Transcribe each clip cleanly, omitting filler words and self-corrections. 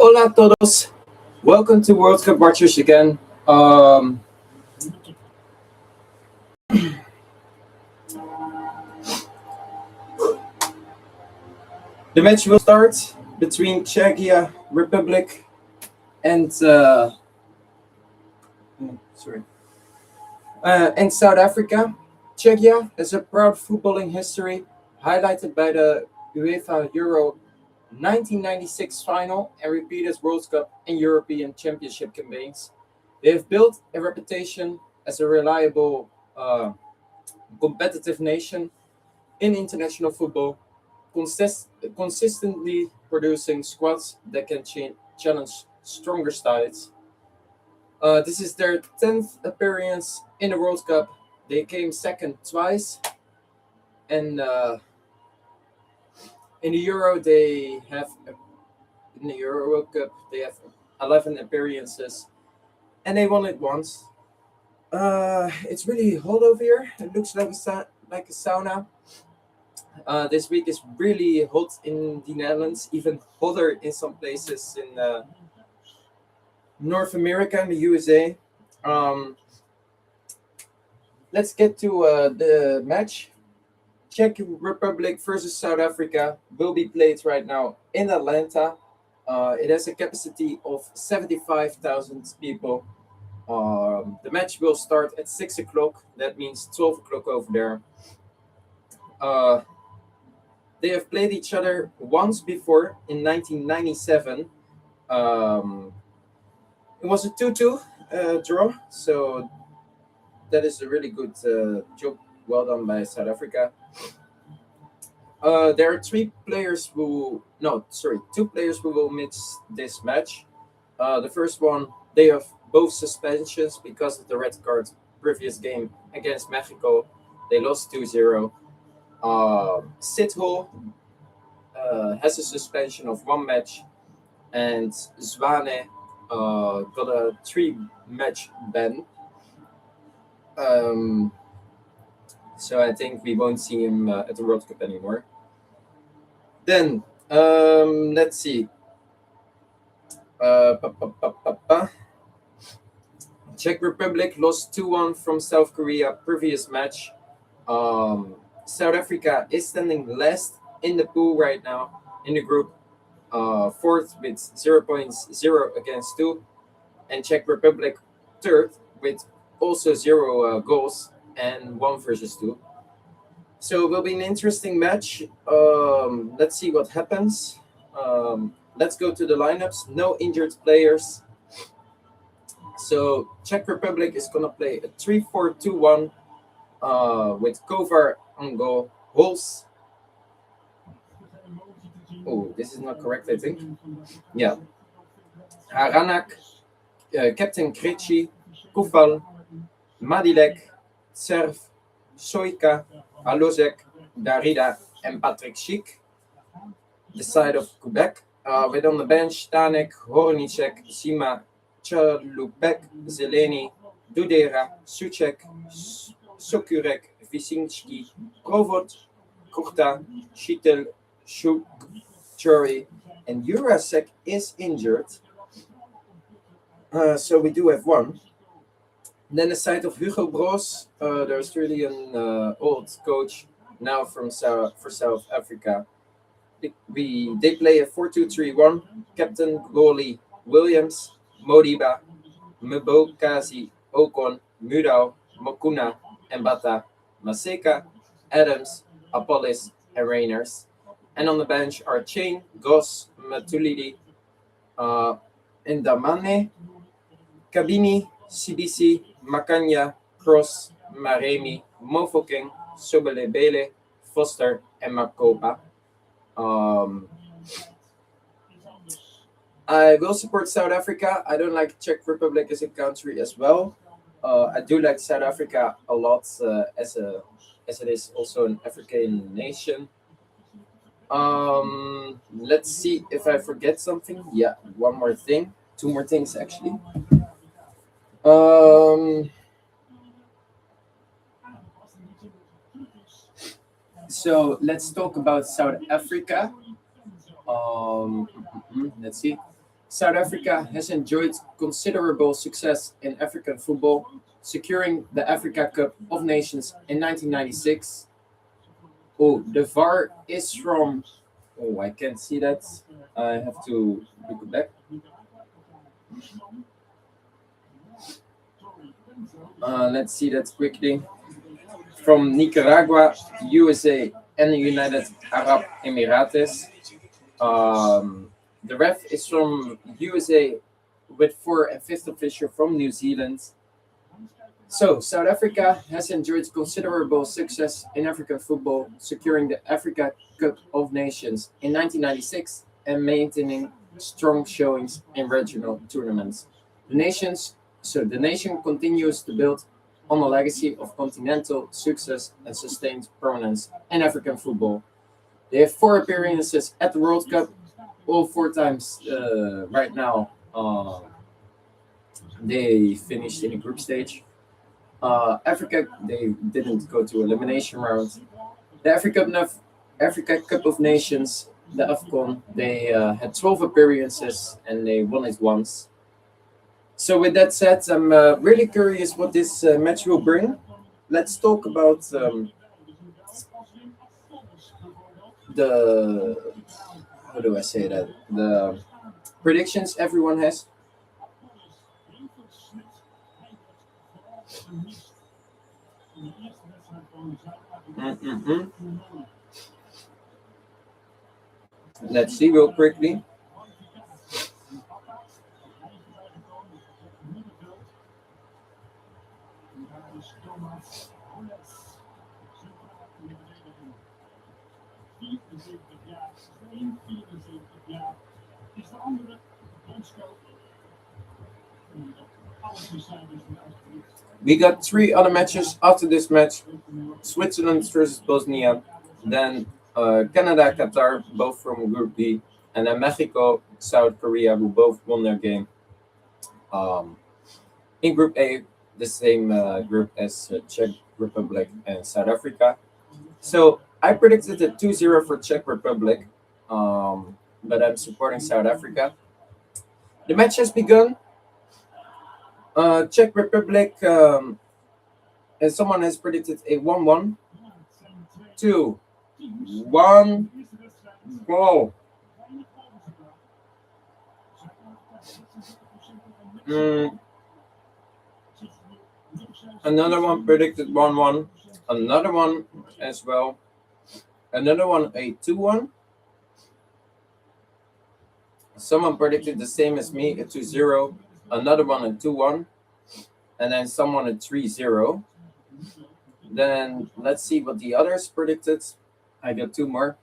Hola a todos. Welcome to World Cup Watchers again. The match will start between Czechia Republic and and South Africa. Czechia has a proud footballing history, highlighted by the UEFA Euro 1996 final and repeated World Cup and European Championship campaigns. They have built a reputation as a reliable, competitive nation in international football, consistently producing squads that can challenge stronger sides. This is their 10th appearance in the World Cup. They came second twice, and in the Euro they have in the Euro World Cup they have 11 appearances, and they won it once. It's really hot over here. It looks like like a sauna. This week is really hot in the Netherlands, even hotter in some places in North America and the USA. Um, let's get to the match. Czech Republic versus South Africa will be played right now in Atlanta. It has a capacity of 75,000 people. The match will start at 6 o'clock. That means 12 o'clock over there. Uh, they have played each other once before in 1997. It was a 2-2 draw, so that is a really good job. Well done by South Africa. There are two players who will miss this match. The first one, they have both suspensions because of the red card previous game against Mexico. They lost 2-0. Sithole has a suspension of one match, and Zwane got a 3-match ban. So I think we won't see him at the World Cup anymore. Then let's see. Pa, pa, pa, pa, pa. Czech Republic lost 2-1 from South Korea previous match. South Africa is standing last in the pool right now in the group, fourth with 0 points, 0 against 2, and Czech Republic third with also 0 goals and 1 versus 2. So it will be an interesting match. Let's see what happens. Let's go to the lineups. No injured players. So Czech Republic is gonna play a 3-4-2-1 with Kovar on goal. Hols. Oh, this is not correct, I think. Yeah. Haranak, Captain Krejci, Kufal, Madilek, Serv, Soika, Alozek, Darida, and Patrick Schick. The side of Quebec. With on the bench, Stanek, Hornicek, Sima, Chalupek, Zeleni, Dudera, Suchek, Sokurek, Visinski, Provot, Kurta, Shitel, Shuk, Churi, and Jurasek is injured. So we do have one. Then the side of Hugo Broos, the Australian old coach, now for South Africa. They play a 4-2-3-1. Captain goalie Williams, Modiba, Mbokazi, Okon, Mudau, Mokuna, Mbata, Maseka, Adams, Apollis, and Rainers. And on the bench are Chain, Goss, Matulidi, Ndamane, Kabini, CBC, Makanya, Cross, Maremi, Mofokeng, Sobelebele, Foster, and Makopa. I will support South Africa. I don't like Czech Republic as a country as well. I do like South Africa a lot as it is also an African nation. Let's see if I forget something. Yeah, one more thing. Two more things actually. So let's talk about South Africa. Let's see. South Africa has enjoyed considerable success in African football, securing the Africa Cup of Nations in 1996. Oh, the VAR is from. Oh, I can't see that. I have to look it back. Let's see that quickly. From Nicaragua, USA, and the United Arab Emirates. The ref is from USA with fourth and fifth official from New Zealand. So, South Africa has enjoyed considerable success in African football, securing the Africa Cup of Nations in 1996 and maintaining strong showings in regional tournaments. The nation continues to build on a legacy of continental success and sustained prominence in African football. They have four appearances at the World Cup, all four times right now. They finished in the group stage. Africa, they didn't go to elimination round. The Africa Cup of Nations, the AFCON, they had 12 appearances and they won it once. So with that said, I'm really curious what this match will bring. Let's talk about the how do I say that? The predictions everyone has. Mm-mm-mm. Let's see real quickly. We got three other matches after this match: Switzerland versus Bosnia, then Canada, Qatar, both from Group B, and then Mexico, South Korea, who both won their game. Um, in Group A, the same group as Czech Republic and South Africa. So I predicted a 2-0 for Czech Republic, but I'm supporting South Africa. The match has begun. Czech Republic, and someone has predicted a 1-1, 2, 1, goal. Mm, another one predicted 1-1, another one as well, another one a 2-1. Someone predicted the same as me, a 2-0, another one a 2-1, and then someone a 3-0. Then let's see what the others predicted. I got two more.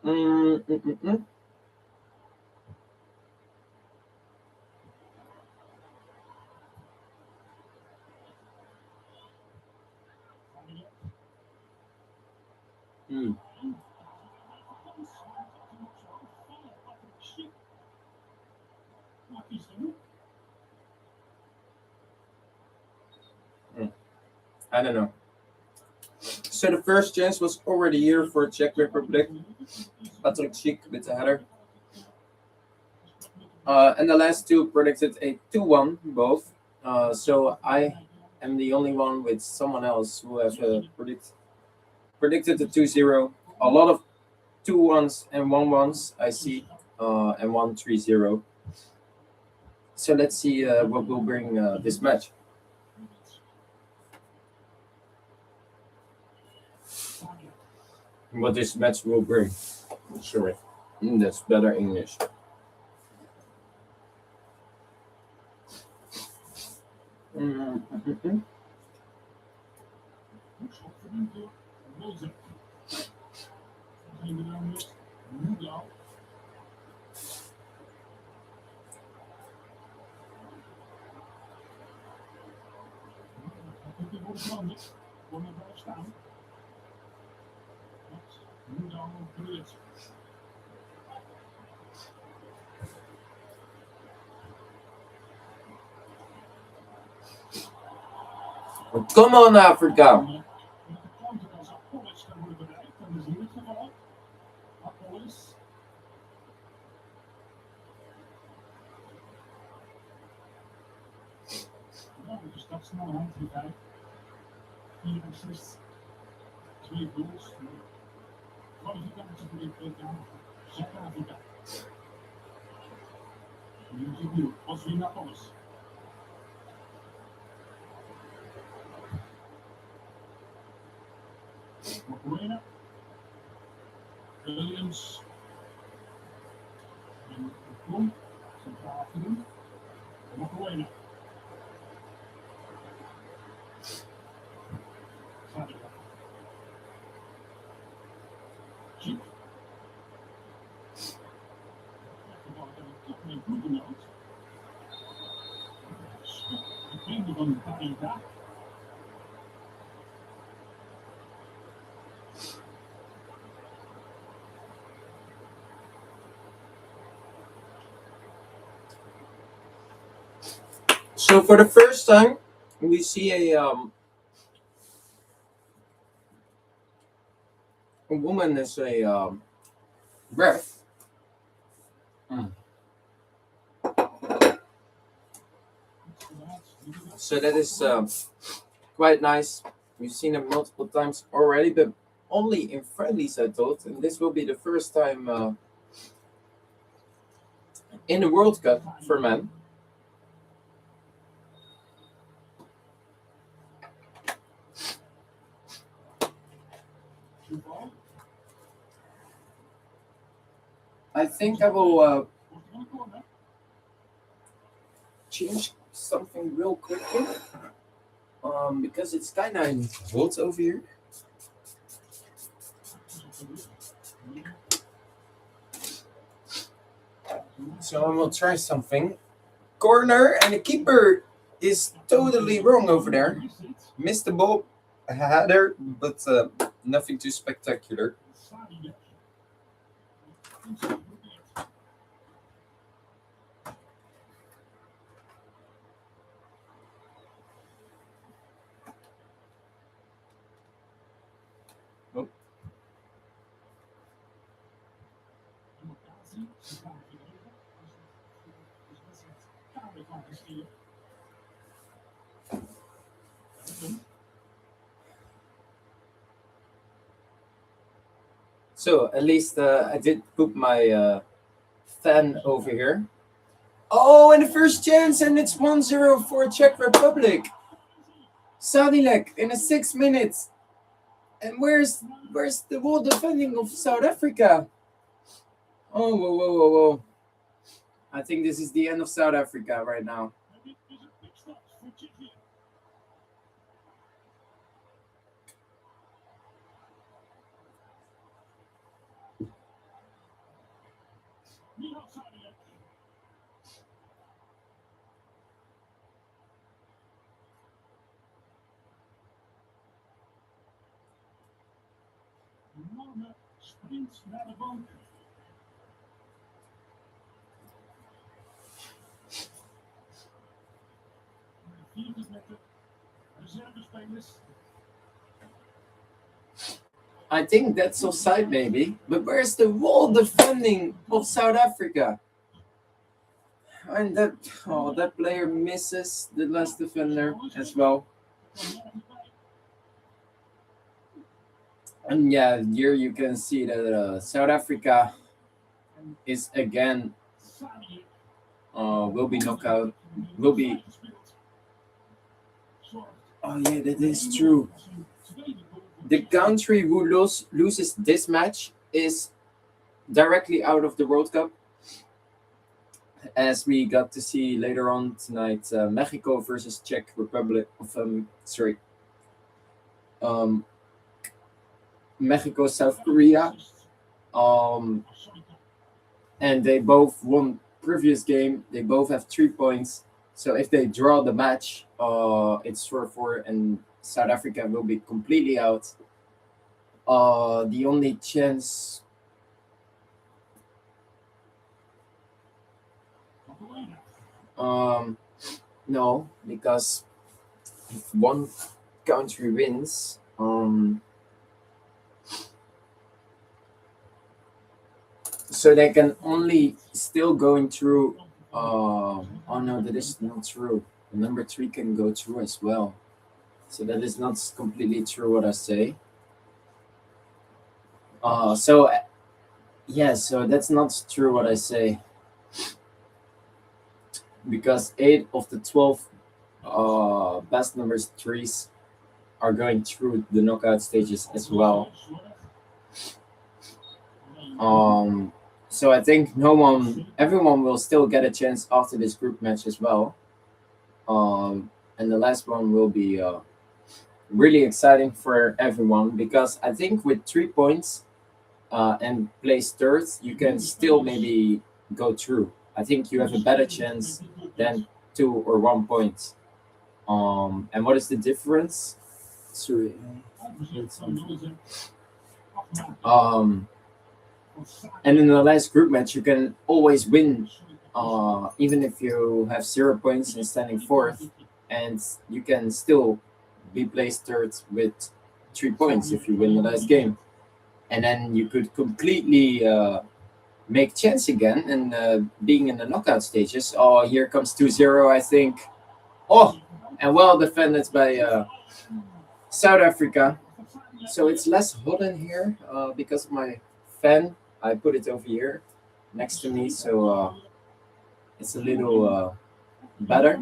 Mm, mm, mm, mm. Mm. Mm. I don't know. So the first chance was already here for Czech Republic. Patrick Schick with the header. And the last two predicted a 2-1 both. So I am the only one with someone else who have predicted the 2-0. A lot of 2-1s and 1-1s I see, and 1-3-0. So let's see what will bring this match. What this match will bring. Sorry, that's better English. Mm-hmm. Come on, Africa. So for the first time, we see a woman as a ref. So that is quite nice. We've seen it multiple times already, but only in friendlies, I thought. And this will be the first time in the World Cup for men. I think I will change something real quickly because it's kind of in volts over here. So I will try something. Corner, and the keeper is totally wrong over there. Missed the ball, a header, but nothing too spectacular. Oh. So at least I did put my fan over here. Oh, and the first chance, and it's 1-0 for Czech Republic. Sadilek in the 6 minutes. And where's the wall defending of South Africa? Oh, whoa. I think this is the end of South Africa right now. I think that's offside, maybe. But where's the wall defending of South Africa? And that player misses the last defender as well. And yeah, here you can see that South Africa is again will be knockout. Will be. Oh yeah, that is true. The country who loses this match is directly out of the World Cup. As we got to see later on tonight, Mexico versus Czech Republic. Mexico, South Korea. And they both won previous game. They both have 3 points. So if they draw the match, it's 4-4, and South Africa will be completely out. The only chance. No, because if one country wins, So they can only still going through. Oh no, that is not true. The number 3 can go through as well. So that is not completely true what I say. So yeah, so that's not true what I say, because 8 of the 12 best numbers threes are going through the knockout stages as well. So I think everyone will still get a chance after this group match as well. And the last one will be really exciting for everyone, because I think with 3 points and place third, you can still maybe go through. I think you have a better chance than 2 or 1 point. And what is the difference? Sorry. And in the last group match, you can always win, even if you have 0 points and standing fourth, and you can still be placed third with 3 points if you win the last game. And then you could completely make chance again and being in the knockout stages. Oh, here comes 2-0, I think. Oh, and well defended by South Africa. So it's less hot in here because of my fan. I put it over here next to me, so it's a little better.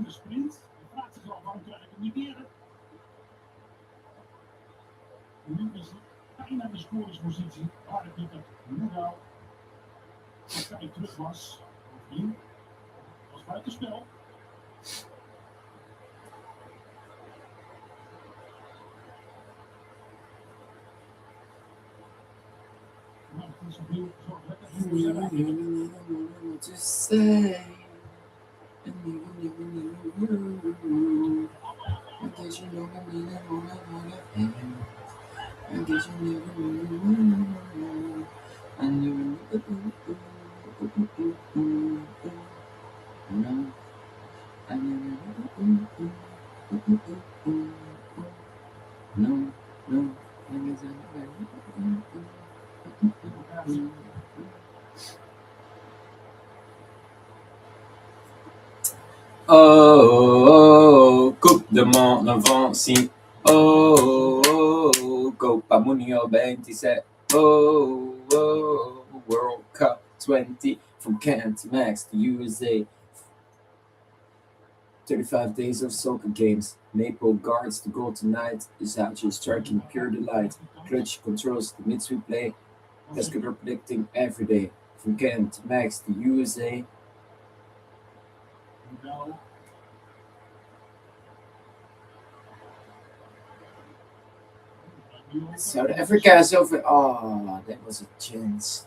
To say, and you never knew. I guess you never knew. I guess you never knew. I knew. No, I never. No, no, I guess I never. Oh, Coupe de Monde avancée. Oh, Copa Mundial 27. Oh, World Cup 20 from Cannes to Max to USA. 35 days of soccer games. Maple guards the goal tonight. Is out your striking pure delight. Clutch controls the midfield play. Basketball predicting every day. From Cannes to Max to USA. South Africa is over. Oh, that was a chance.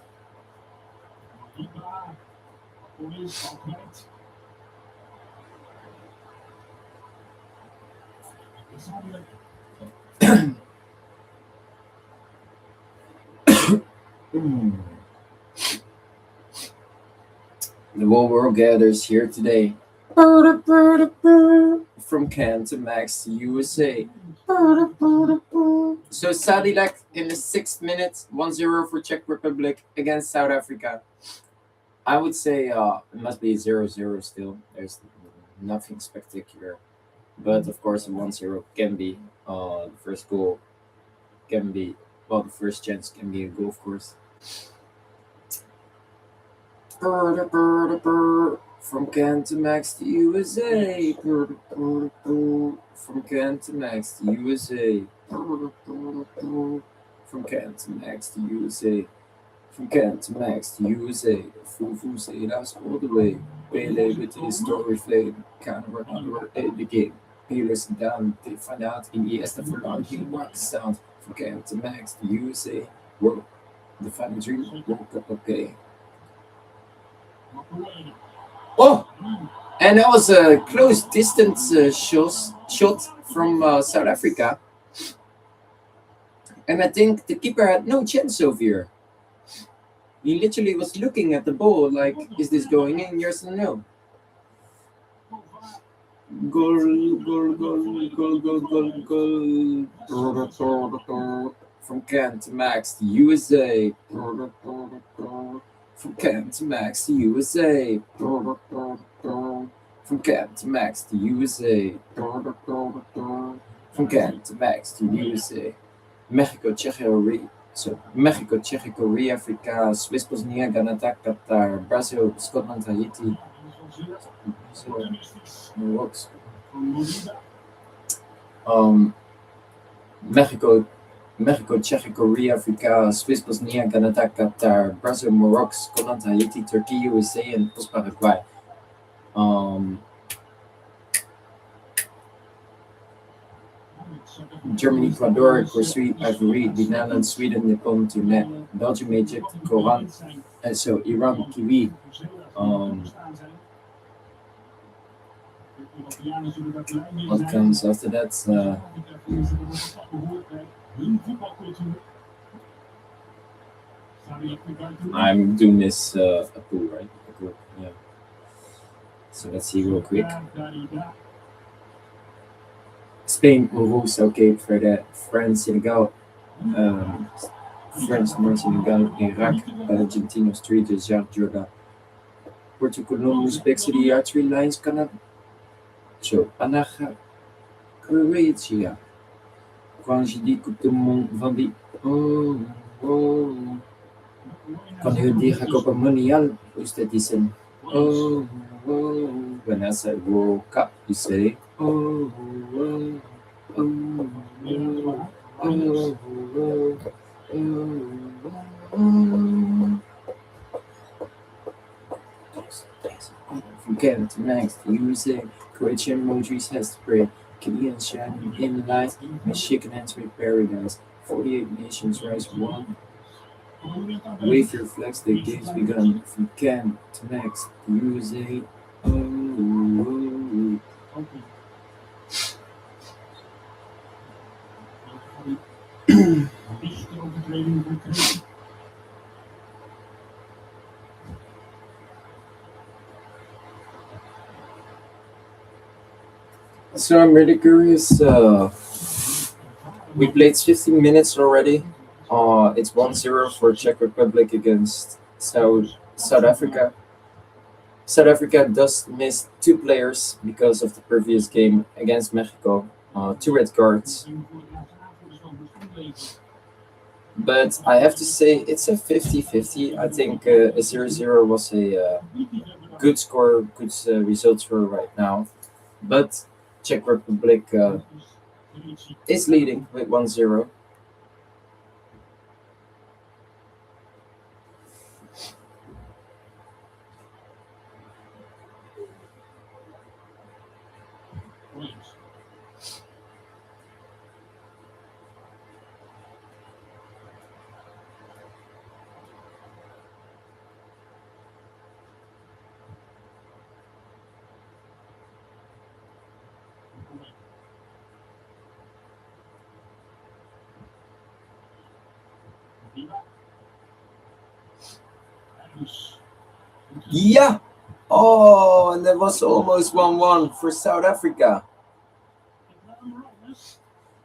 The whole world gathers here today. From Cannes to Max to USA. So Sadilek in the 6th minute, 1-0 for Czech Republic against South Africa. I would say it must be 0-0 still. There's nothing spectacular. But of course, a 1-0 can be the first goal. Can be, well, the first chance can be a goal, of course. From Cannes to Max to USA. From Cannes to Max to USA. From Cannes to Max to USA. From Cannes to Max to USA. Fufu say that's all the way. Pele with his story flame. Can't run under the game. Peelers down, they find out in Iniesta for long, he walks sound. From Cannes to Max to USA. Whoa, the final dream woke up okay. Oh, and that was a close distance shot from South Africa. And I think the keeper had no chance over here. He literally was looking at the ball like, is this going in? Yes or no? Goal, goal, goal, goal, goal, goal, goal. From Cannes to Max to USA. From From Cam to Max to USA. From Cam to Max to USA. From Cam to Max to USA. Mexico, Czech, Mexico, Czech, Korea, Africa, Swiss, Bosnia, Canada, Qatar, Brazil, Scotland, Haiti, Morocco, Mexico, Czech, Korea, Africa, Swiss, Bosnia, Canada, Qatar, Brazil, Morocco, Scotland, Haiti, Turkey, USA, and Paraguay. Germany, Ecuador, Costa Ivory, the Netherlands, Sweden, Nepal, Tunisia, Belgium, Egypt, Koran, so Iran, Kiwi. What comes after that? I'm doing this a pool, right? A group, yeah. So let's see real quick. Spain, Morocco, South Cape Verde, France, Senegal, France, North Senegal, Iraq, Argentina, Australia, Georgia, Portugal, Uzbek City, Archery Lines, Canada, zo, Panama, Kroatië. Quand je dis Coupe du Monde van die. Kan je dire Copa Mundial? Is that die zin? When I say World Cup, you say. From Canada to Max, the USA, Croatian emojis has to pray. Canadian shining in the light, Michigan entering paradise. 48 nations rise one. Wave your flags, the games begun. From Canada to Max, the USA. So I'm really curious. We played 15 minutes already. It's 1-0 for Czech Republic against South Africa. South Africa does miss two players because of the previous game against Mexico. Two red cards. But I have to say it's a 50-50. I think a 0-0 was a good score, good results for right now. But Czech Republic is leading with 1-0. Yeah. Oh, and that was almost 1-1 for South Africa.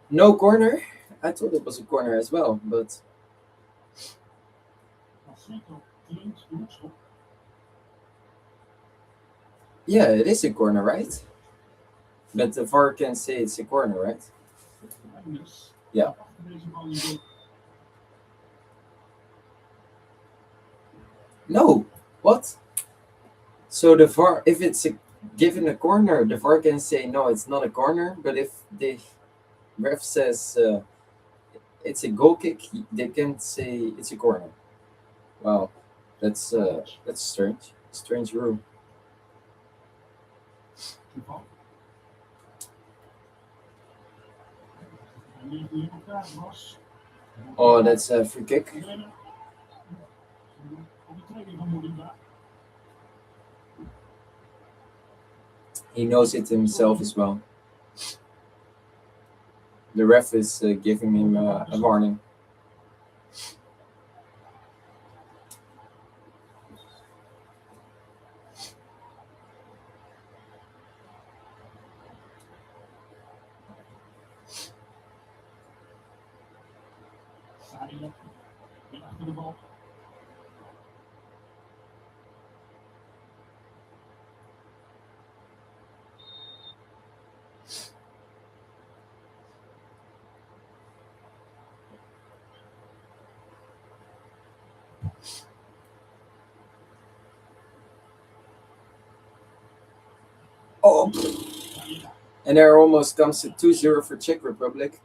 No corner. I thought it was a corner as well, but yeah, it is a corner, right? But the VAR can say it's a corner, right? Yeah. No. What? So the VAR, if it's given a corner, the VAR can say no, it's not a corner. But if the ref says it's a goal kick, they can say it's a corner. Wow, that's strange. Strange rule. Oh, that's a free kick. He knows it himself as well. The ref is giving him a warning. Oh, and there almost comes to 2-0 for Czech Republic.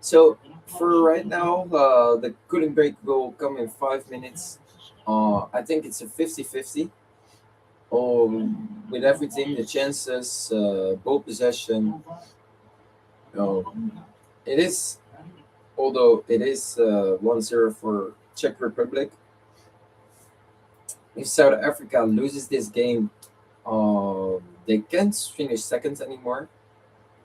So for right now, the cooling break will come in 5 minutes. I think it's a 50-50. With everything, the chances, ball possession. It is, although it is 1-0 for Czech Republic. If South Africa loses this game, they can't finish second anymore.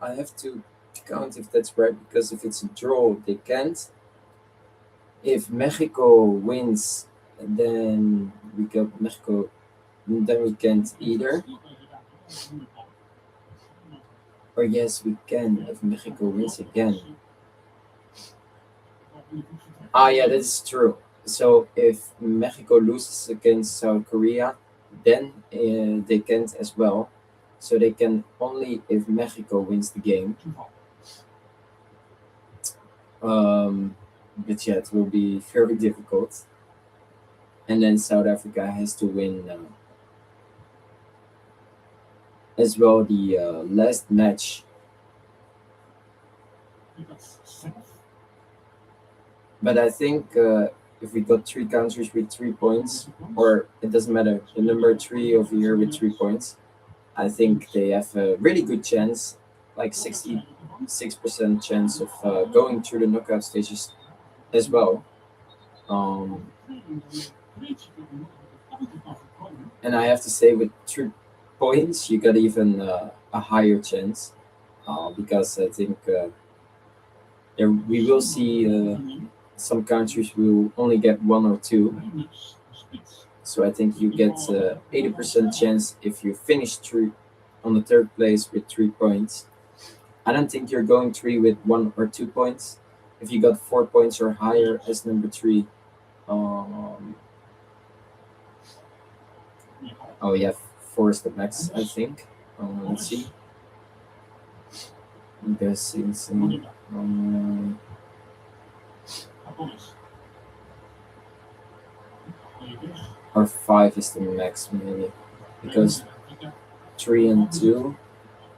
I have to count if that's right, because if it's a draw, they can't. If Mexico wins, then we got Mexico. Then we can't either. Or yes, we can if Mexico wins again. Ah, yeah, that's true. So if Mexico loses against South Korea, then they can't as well. So they can only if Mexico wins the game. But yeah, it will be very difficult. And then South Africa has to win as well the last match. But I think if we got three countries with 3 points, or it doesn't matter, the number three over here with 3 points, I think they have a really good chance, like 66% chance of going through the knockout stages as well. Um, and I have to say, with 3 points, you got even a higher chance, because I think we will see some countries will only get one or two. So I think you get 80% chance if you finish through on the third place with 3 points. I don't think you're going three with 1 or 2 points. If you got 4 points or higher as number three, um, oh yeah, four is the max, I think. Let's see. I'm guessing some. Or five is the max, maybe, because 3 and 2,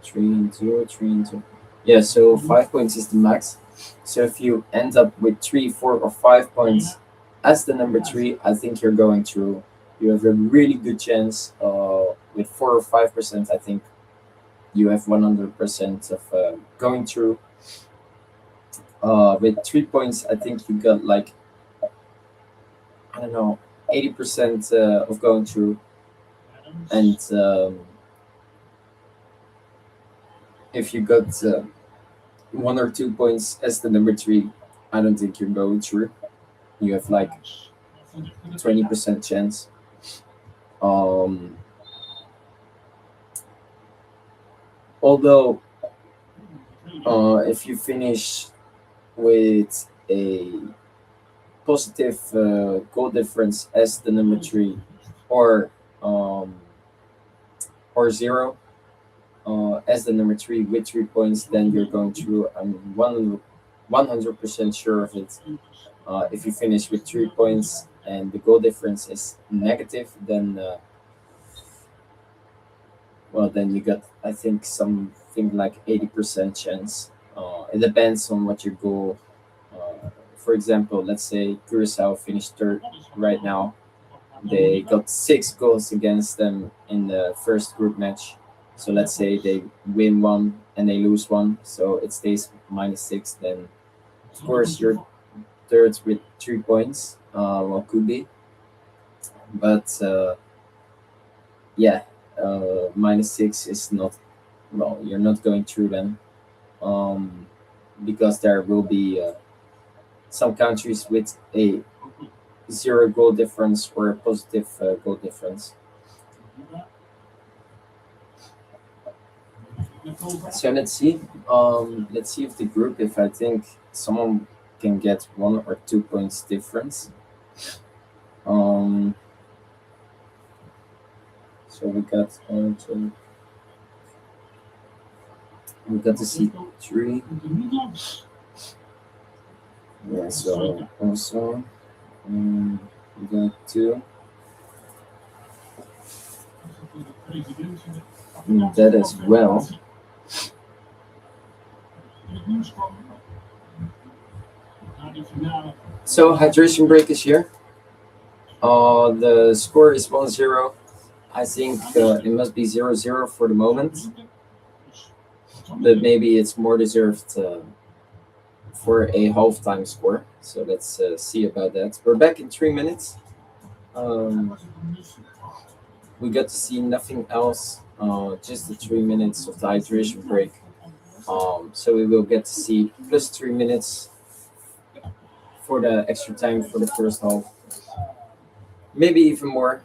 3 and 2, 3 and 2. Yeah, so 5 points is the max. So if you end up with 3, 4, or 5 points as the number three, I think you're going through. You have a really good chance. With 4 or 5%, I think you have 100% of going through. With 3 points, I think you got like, I don't know, 80% of going through. And if you got 1 or 2 points as the number three, I don't think you're going through. You have like 20% chance. Um, Although, if you finish with a positive goal difference as the number three, or um, or zero as the number three with 3 points, then you're going through. I'm 100% sure of it. If you finish with 3 points and the goal difference is negative, then well, then you got, I think, something like 80% chance. It depends on what your goal. For example, let's say Curacao finished third right now. They got 6 goals against them in the first group match. So let's say they win one and they lose one, so it stays -6. Then of course you're third with 3 points. Well, could be, but yeah, -6 is not, well. You're not going through them, um, because there will be some countries with a zero goal difference or a positive goal difference. So let's see. Let's see if the group, if I think someone can get 1 or 2 points difference. Um, so we got to see three. Yeah. So also we got two. that as well. So hydration break is here. The score is 1-0. I think it must be 0-0 for the moment, but maybe it's more deserved for a halftime score. So let's see about that. We're back in 3 minutes. We got to see nothing else, just the 3 minutes of the hydration break. So we will get to see plus 3 minutes for the extra time for the first half. Maybe even more.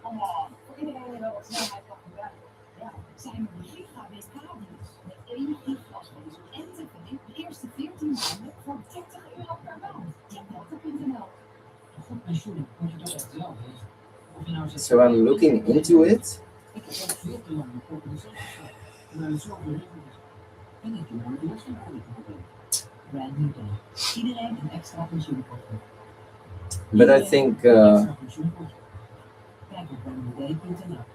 Voor iedereen die wel wat snelheid kan gebruiken. Ja, zijn er gigabit-kabels met 1 gig glasvezel en tv de eerste 14 maanden voor 30 euro per maand. Check.nl. Sorry, moet je dat echt zelf weten? Of je nou zegt, So I'm looking into it. ik heb al veel te lang een organisatie gehad. Maar het zorgt er niet voor. En ik doe maar de belastingcode probleem. Brand new day. Iedereen een extra pensioenkosten. But I think Extra pensioenkosten. Kijk op brandnewday.nl.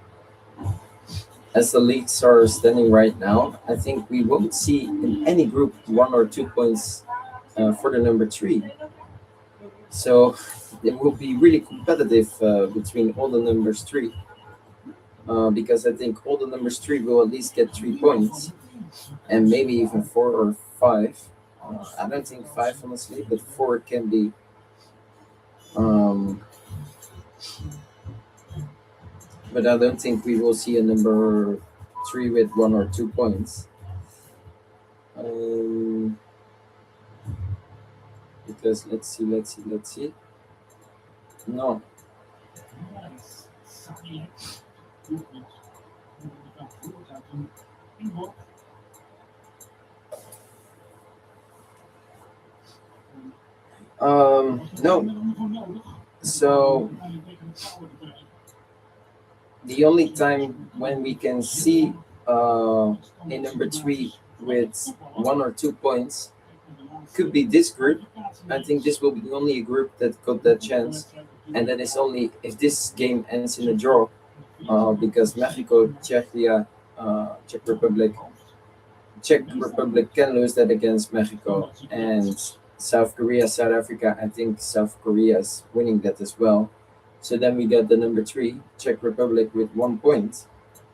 as the leagues are standing right now, I think we won't see in any group 1 or 2 points for the number 3. So it will be really competitive between all the numbers 3. Because I think all the numbers 3 will at least get 3 points, and maybe even 4 or 5. I don't think 5 honestly, but 4 can be. But I don't think we will see a number 3 with 1 or 2 points. Because let's see. No. No. So the only time when we can see a number 3 with 1 or 2 points could be this group. I think this will be only a group that got that chance, and that is only if this game ends in a draw, because Mexico, Czechia, Czech Republic can lose that against Mexico, and South Korea, South Africa. I think South Korea is winning that as well. So then we got the number 3, Czech Republic with 1 point,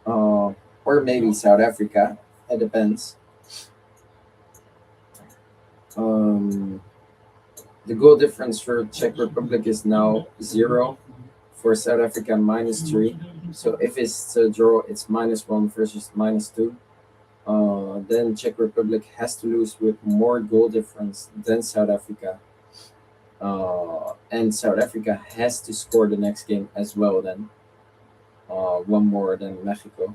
or maybe South Africa. It depends. The goal difference for Czech Republic is now 0. For South Africa, -3. So if it's a draw, it's -1 versus -2. Then Czech Republic has to lose with more goal difference than South Africa. And South Africa has to score the next game as well then. 1 more than Mexico.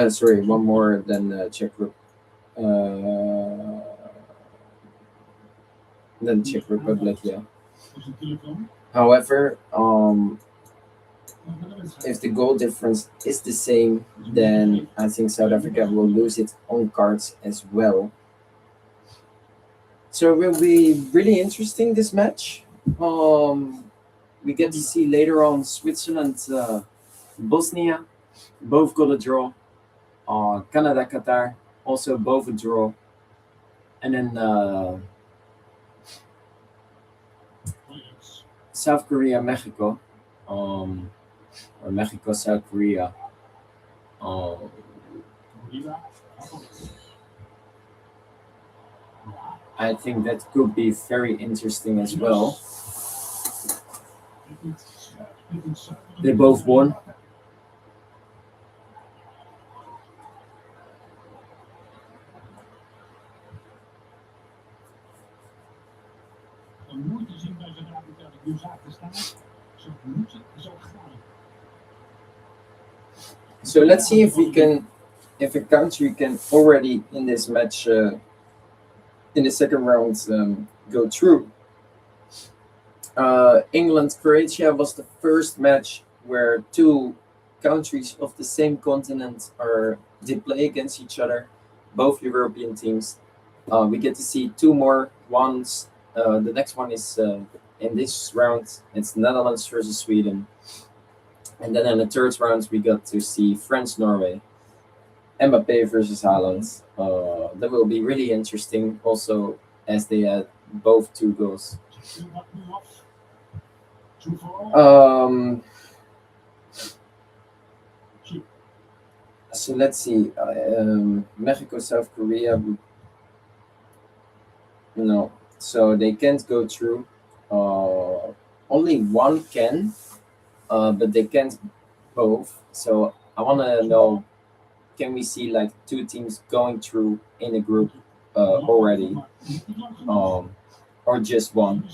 Sorry, 1 more than Czech Republic, yeah. However, if the goal difference is the same, then I think South Africa will lose its own cards as well. So it will be really interesting, this match. We get to see later on Switzerland, Bosnia, both got a draw. Canada, Qatar, also both a draw. And then South Korea, Mexico, or Mexico, South Korea. I think that could be very interesting as well. They both won. So let's see if a country can already in this match, in the second round, go through. England, Croatia was the first match where 2 countries of the same continent did play against each other, both European teams. We get to see 2 more ones. The next one is in this round, it's Netherlands versus Sweden. And then in the third round, we got to see France Norway, Mbappe versus Haaland. That will be really interesting. Also, as they had both 2 goals. Um, so let's see. Mexico, South Korea. No, so they can't go through. Only one can, but they can't both. So I want to know, can we see like 2 teams going through in a group already, or just one,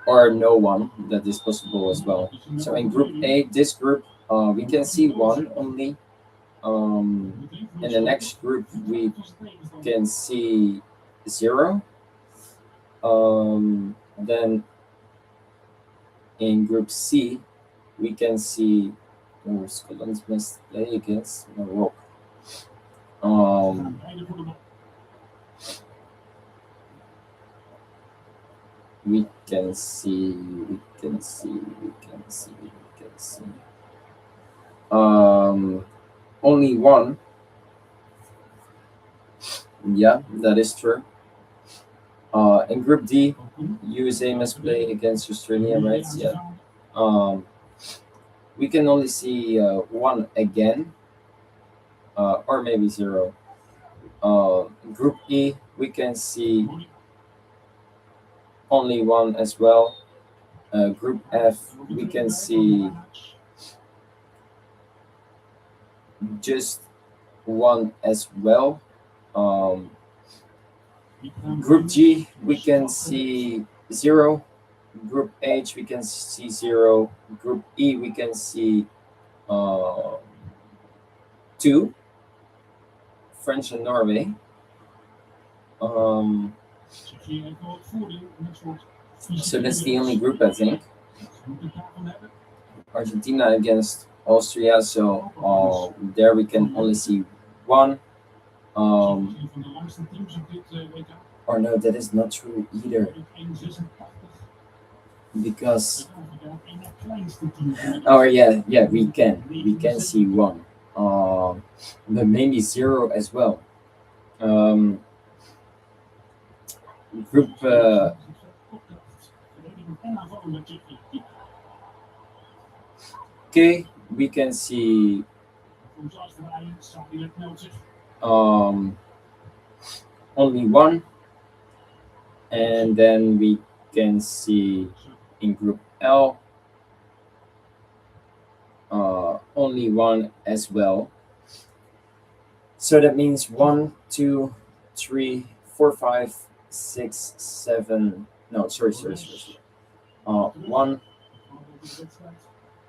or no one? That is possible as well. So in Group A, this group, we can see one only. In the next group, we can see 0. Then in Group C, we can see Scotland must play against Morocco. We can see. Only one. Yeah, that is true. In Group D, USA must play against Australia, right? Yeah. We can only see one again, or maybe 0. Group E, we can see only one as well. Group F, we can see just one as well. Group G, we can see 0. Group H, we can see 0. Group E, we can see 2. France and Norway. So that's the only group, I think. Argentina against Austria. So there we can only see one. Or no, that is not true either. Because yeah, we can see one. But maybe 0 as well. Group K, we can see only one, and then we can see in Group L only one as well. So that means 1, 2, 3, 4, 5, 6, 7. No, sorry. 1,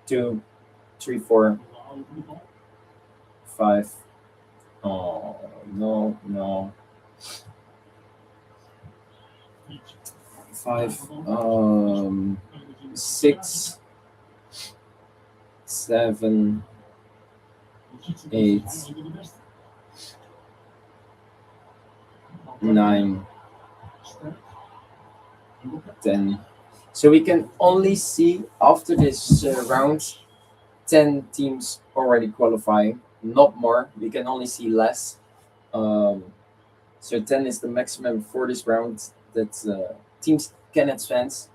2, 3, 4, 5. Oh no. 5, 6, 7, 8, 9, 10. So we can only see after this round 10 teams already qualifying, not more. We can only see less. So 10 is the maximum for this round that teams can advance.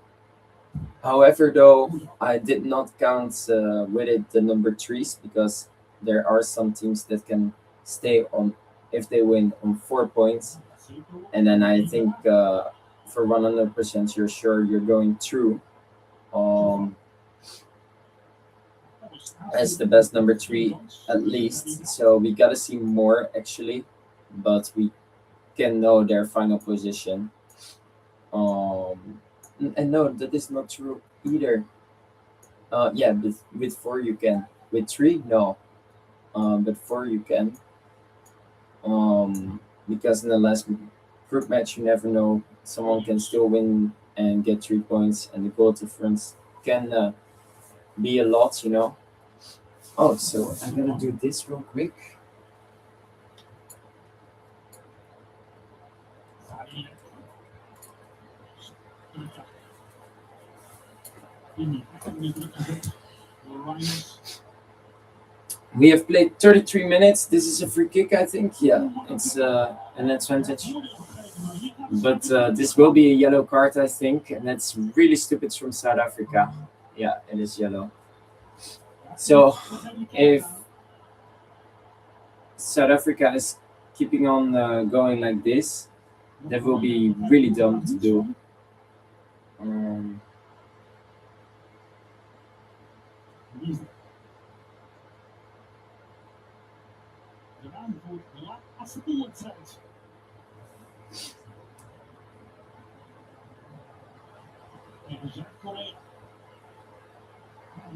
However, though, I did not count with it the number 3s, because there are some teams that can stay on, if they win, on 4 points. And then I think for 100% you're sure you're going through as the best number 3 at least. So we gotta see more actually, but we can know their final position. And no, that is not true either. Yeah, with 4 you can. With 3, no. But 4 you can. Because in the last group match, you never know. Someone can still win and get 3 points, and the goal difference can be a lot. Oh, so I'm gonna do this real quick. Druk. Die echt weer druk gezet door Reinders. We have played 33 minutes. This is a free kick, I think. Yeah, it's an advantage. But this will be a yellow card, I think, and that's really stupid from South Africa. Yeah, it is yellow. So if South Africa is keeping on going like this, that will be really dumb to do. De ruimte voor de laatste poolwedstrijd. Tegen Zuid-Korea.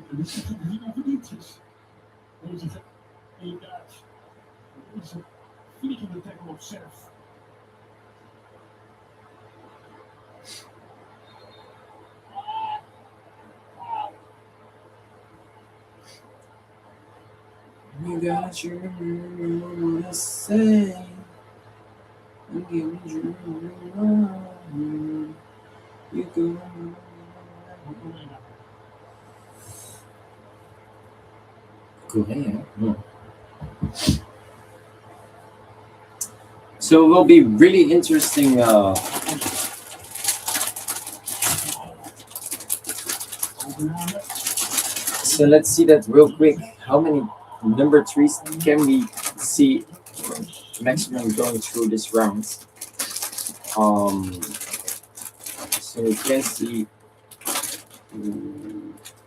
Dit is het niet onverdiend is. Deze EK. Deze vliegende tackle op Surf. You got your wanna say. I'm giving you you go. Korea. No. So it will be really interesting. So let's see that real quick. How many number 3s can we see maximum going through this round? So we can see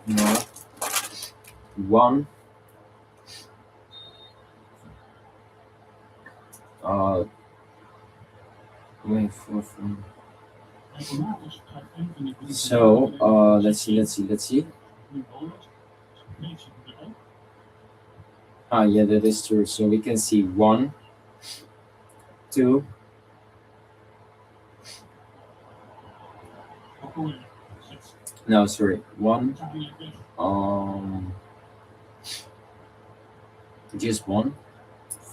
no, 1. Wait, 4. So let's see. Yeah, that is true. So we can see 1, 2. No, sorry, 1. Just 1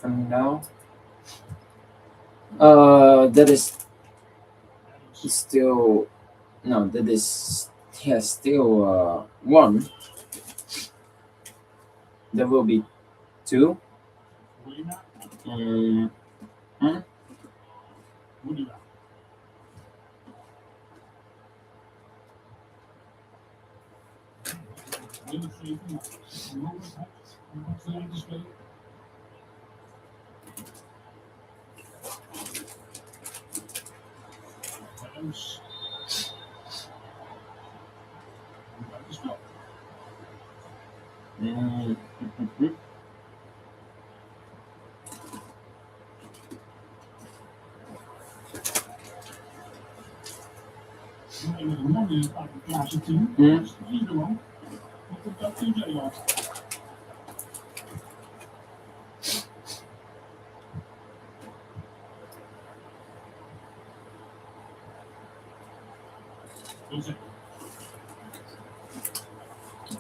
from now. That is still no. That is still 1. There will be 2.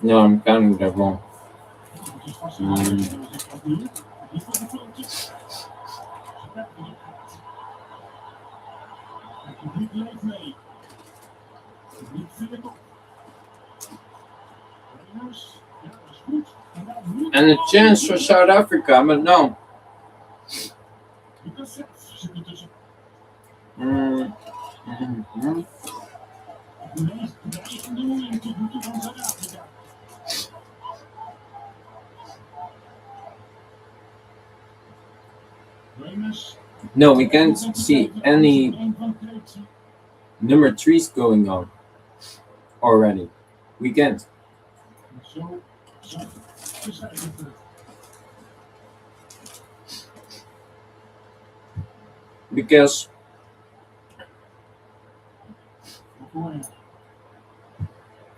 No, I'm counting that wrong. And a chance for South Africa, but no. No, we can't see any number 3s going on already. We can't. Because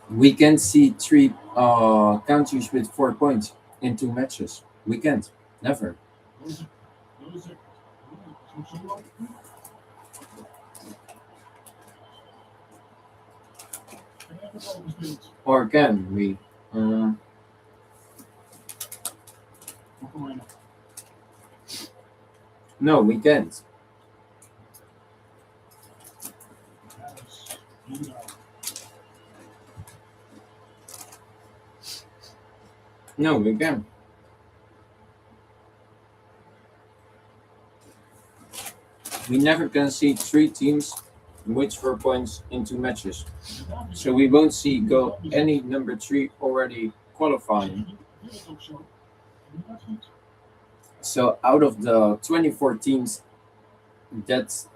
we can't see 3 countries with 4 points in 2 matches. We can't. Never. Or can we? No, we can't. No, we can. We never can see three teams with 4 points in 2 matches. So we won't see go any number 3 already qualifying. So out of the 24 teams that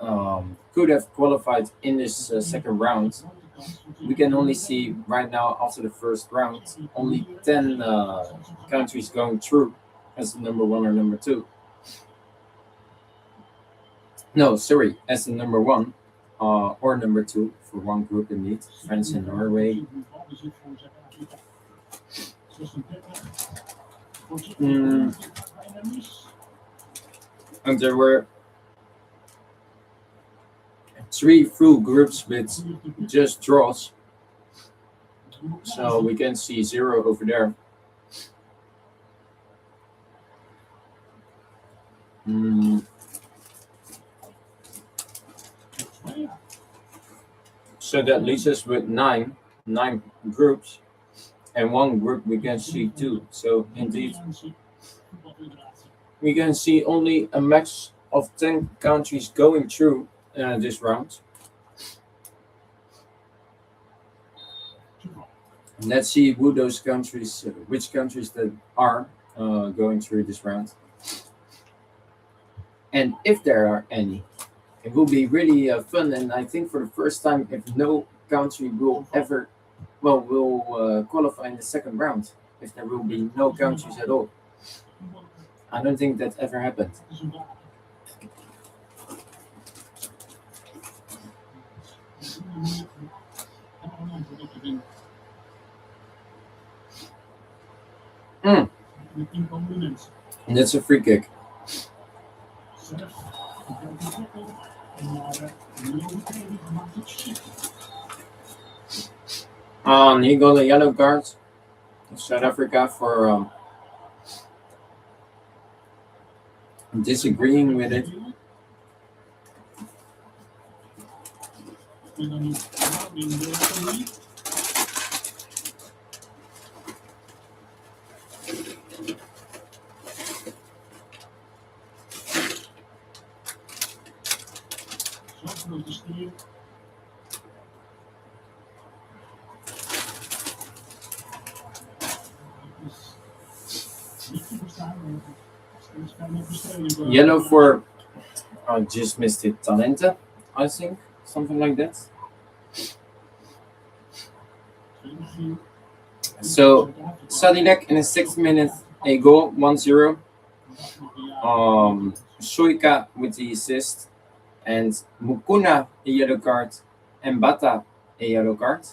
could have qualified in this second round, we can only see right now after the first round only 10 countries going through as the number 1 or number 2. No, sorry, as the number 1 or number 2 for one group indeed, France and Norway. And there were 3 full groups with just draws. So we can see 0 over there. So that leaves us with nine groups, and one group we can see 2. So indeed, we can see only a max of 10 countries going through this round. Let's see who those countries, which countries that are going through this round, and if there are any. It will be really fun, and I think for the first time, if no country will ever, will qualify in the second round, if there will be no countries at all. I don't think that ever happened. And that's a free kick. He got a yellow card. South Africa for disagreeing with it. Yellow for just missed it. Talenta, I think, something like that. So Sadilek in the 6th minute, a goal, 1-0. Shoika with the assist, and Mukuna a yellow card, and Bata a yellow card.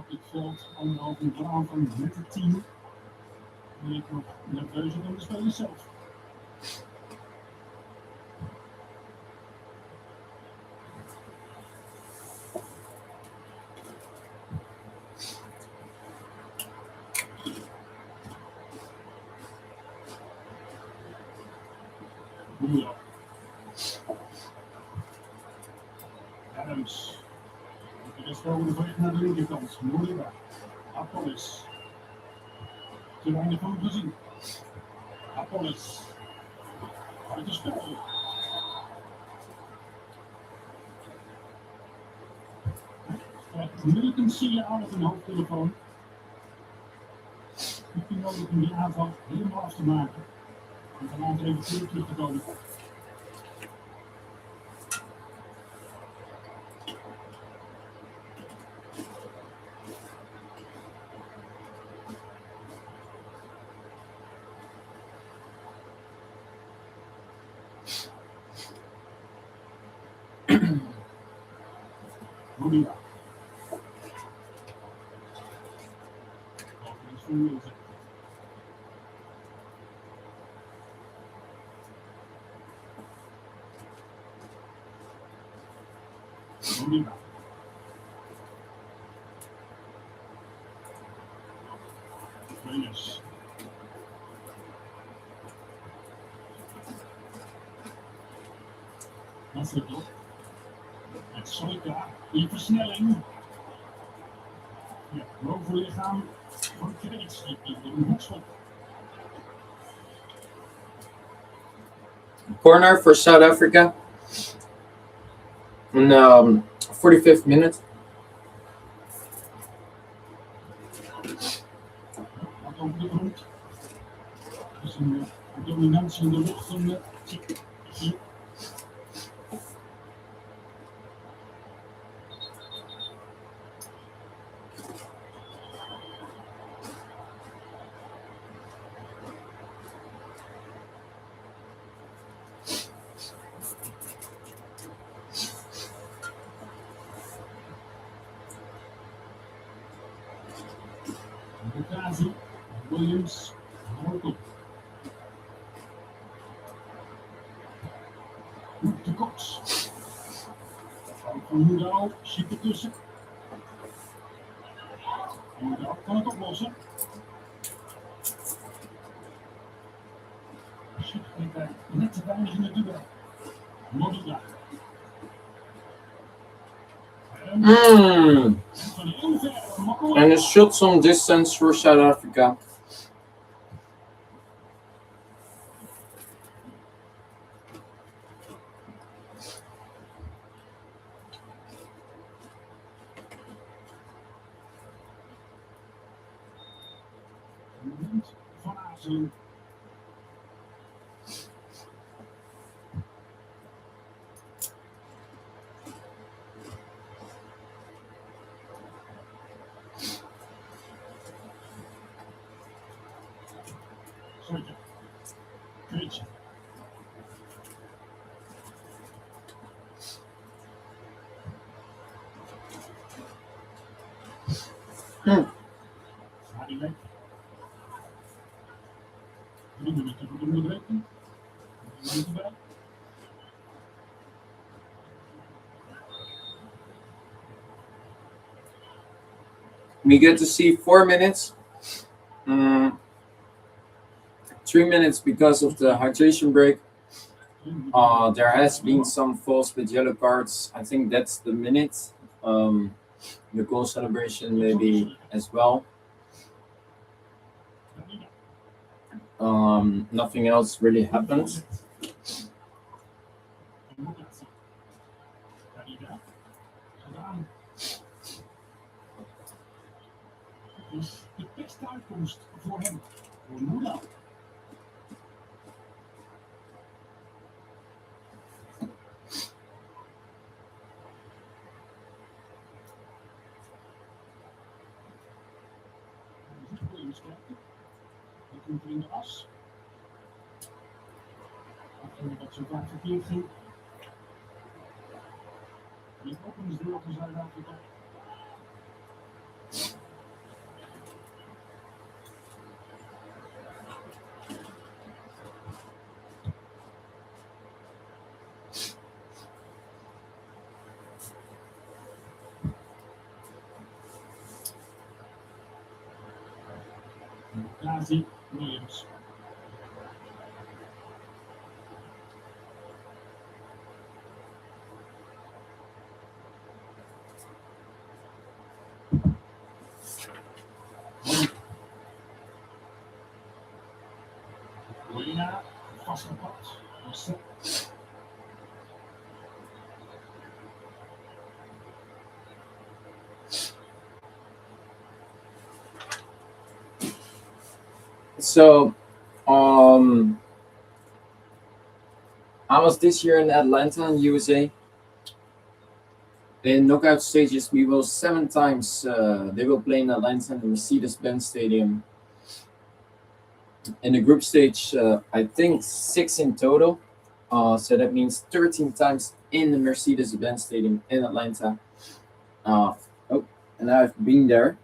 Het veld 1,5 uur aanvang met het team. Ben ik nog nerveuzer dan de spelers zelf. Boemer. Adams. De rest volgende vlucht naar de linkerkant. Moeilijker. Apollis. Te weinig van gezien. Apollis. Uit de spel. Minuten zie je aan op een hoofdtelefoon. Ik vind nodig om die aanval helemaal af te maken. En van later even terug te komen. Monia. formeel zet. Molina. Venus. Dat is toch? Het Soika in versnelling. Ja, bovenlichaam van Kreets in een hoekschop. Corner for South Africa in 45th minute. Wat over de grond. Dus een dominantie in de lucht van Czech. Bukasi, Williams, Morkel. De Cox. Van Moedal, ziet ertussen. Moedal kan het oplossen. Ziet net te weinig in het duel. Modena. Van heel ver, makkelijk. And a shot on distance for South Africa. Van Azen. Soitje. Kreetje. Hadilek. 3 minuten voor de onderbreking. 3 minuten bij. We get to see 4 minutes. 3 minutes because of the hydration break. There has been some falls with yellow cards. I think that's the minute. The goal celebration maybe as well. Nothing else really happened. Dus de beste uitkomst voor hem, voor Moedal. Williams kijken. Dat komt er in de as. Afgezien dat zo vaak verkeerd ging. De openingsdeur van Zuid-Afrika. Bukasi, Williams. Molina, vastgepakt. So, I was this year in Atlanta in USA. In knockout stages, we will 7 times. They will play in Atlanta in the Mercedes-Benz Stadium. In the group stage, I think 6 in total. So that means 13 times in the Mercedes-Benz Stadium in Atlanta. And I've been there.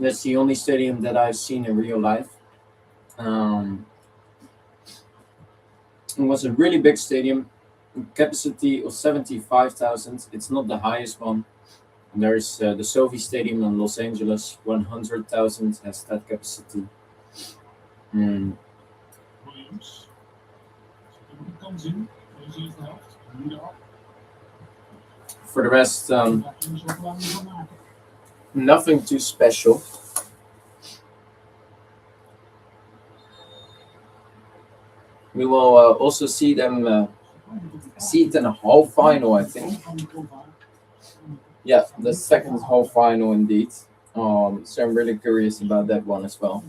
That's the only stadium that I've seen in real life. Um, it was a really big stadium, capacity of 75,000. It's not the highest one. There's the Sophie Stadium in Los Angeles, 100,000 has that capacity. Mm. Williams. Zit er nog een kans in deze eerste helft. Nu eraf. For the rest, Daar kunnen ze ook lang niet van maken. nothing too special. We will also see them see it in a half final, I think. Yeah, the second half final indeed. So I'm really curious about that one as well.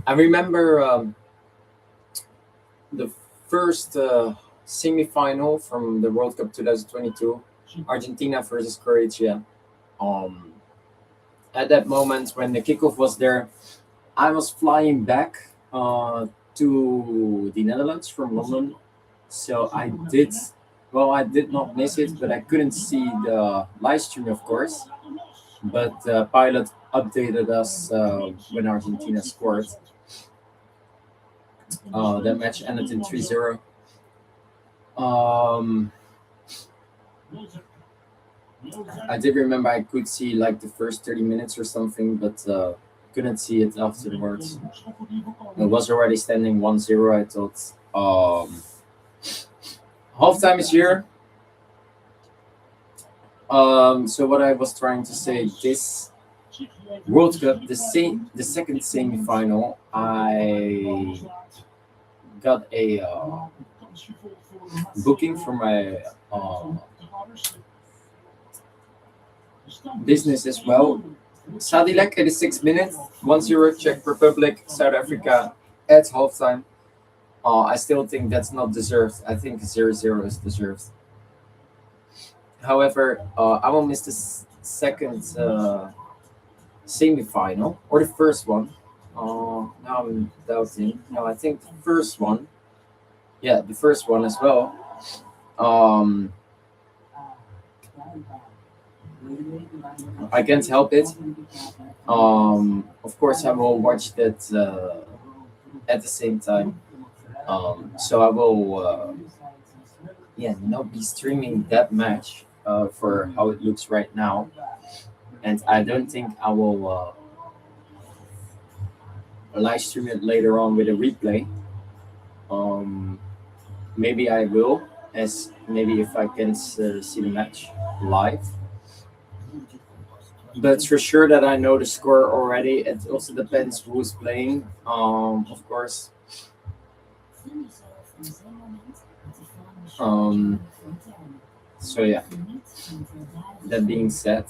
I remember the first semi-final from the World Cup 2022, Argentina versus Croatia. At that moment when the kickoff was there, I was flying back to the Netherlands from London, so I did not miss it, but I couldn't see the live stream, of course. But Pilot updated us when Argentina scored. That match ended in 3-0. I did remember I could see like the first 30 minutes or something, but couldn't see it afterwards. It was already standing 1-0. I thought halftime is here. So what I was trying to say, this World Cup, the second semi-final, I got a booking for my business as well. Sadilek at the 6th minute, 1-0 Czech Republic, South Africa at halftime. I still think that's not deserved. I think 0-0 is deserved. However, I will miss the second semi-final or the first one. Now I'm doubting. No, I think the first one. Yeah, the first one as well. I can't help it. Of course, I will watch that at the same time. So I will, not be streaming that match for how it looks right now, and I don't think I will live stream it later on with a replay. Maybe I will, as maybe if I can see the match live. But for sure that I know the score already. It also depends who's playing, of course. So yeah. That being said,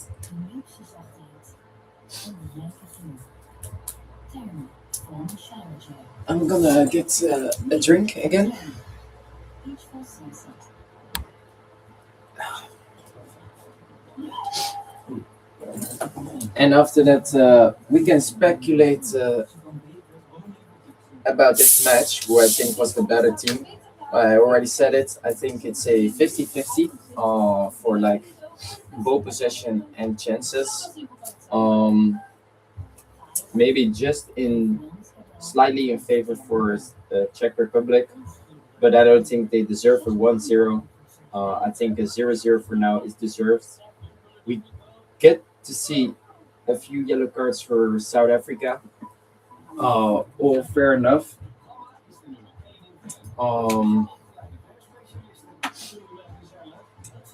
I'm gonna get a drink again. And after that, we can speculate about this match, who I think was the better team. I already said it. I think it's a 50-50 for like ball possession and chances. Maybe just slightly in favor for the Czech Republic, but I don't think they deserve a 1-0. I think a 0-0 for now is deserved. We get to see a few yellow cards for South Africa. All fair enough.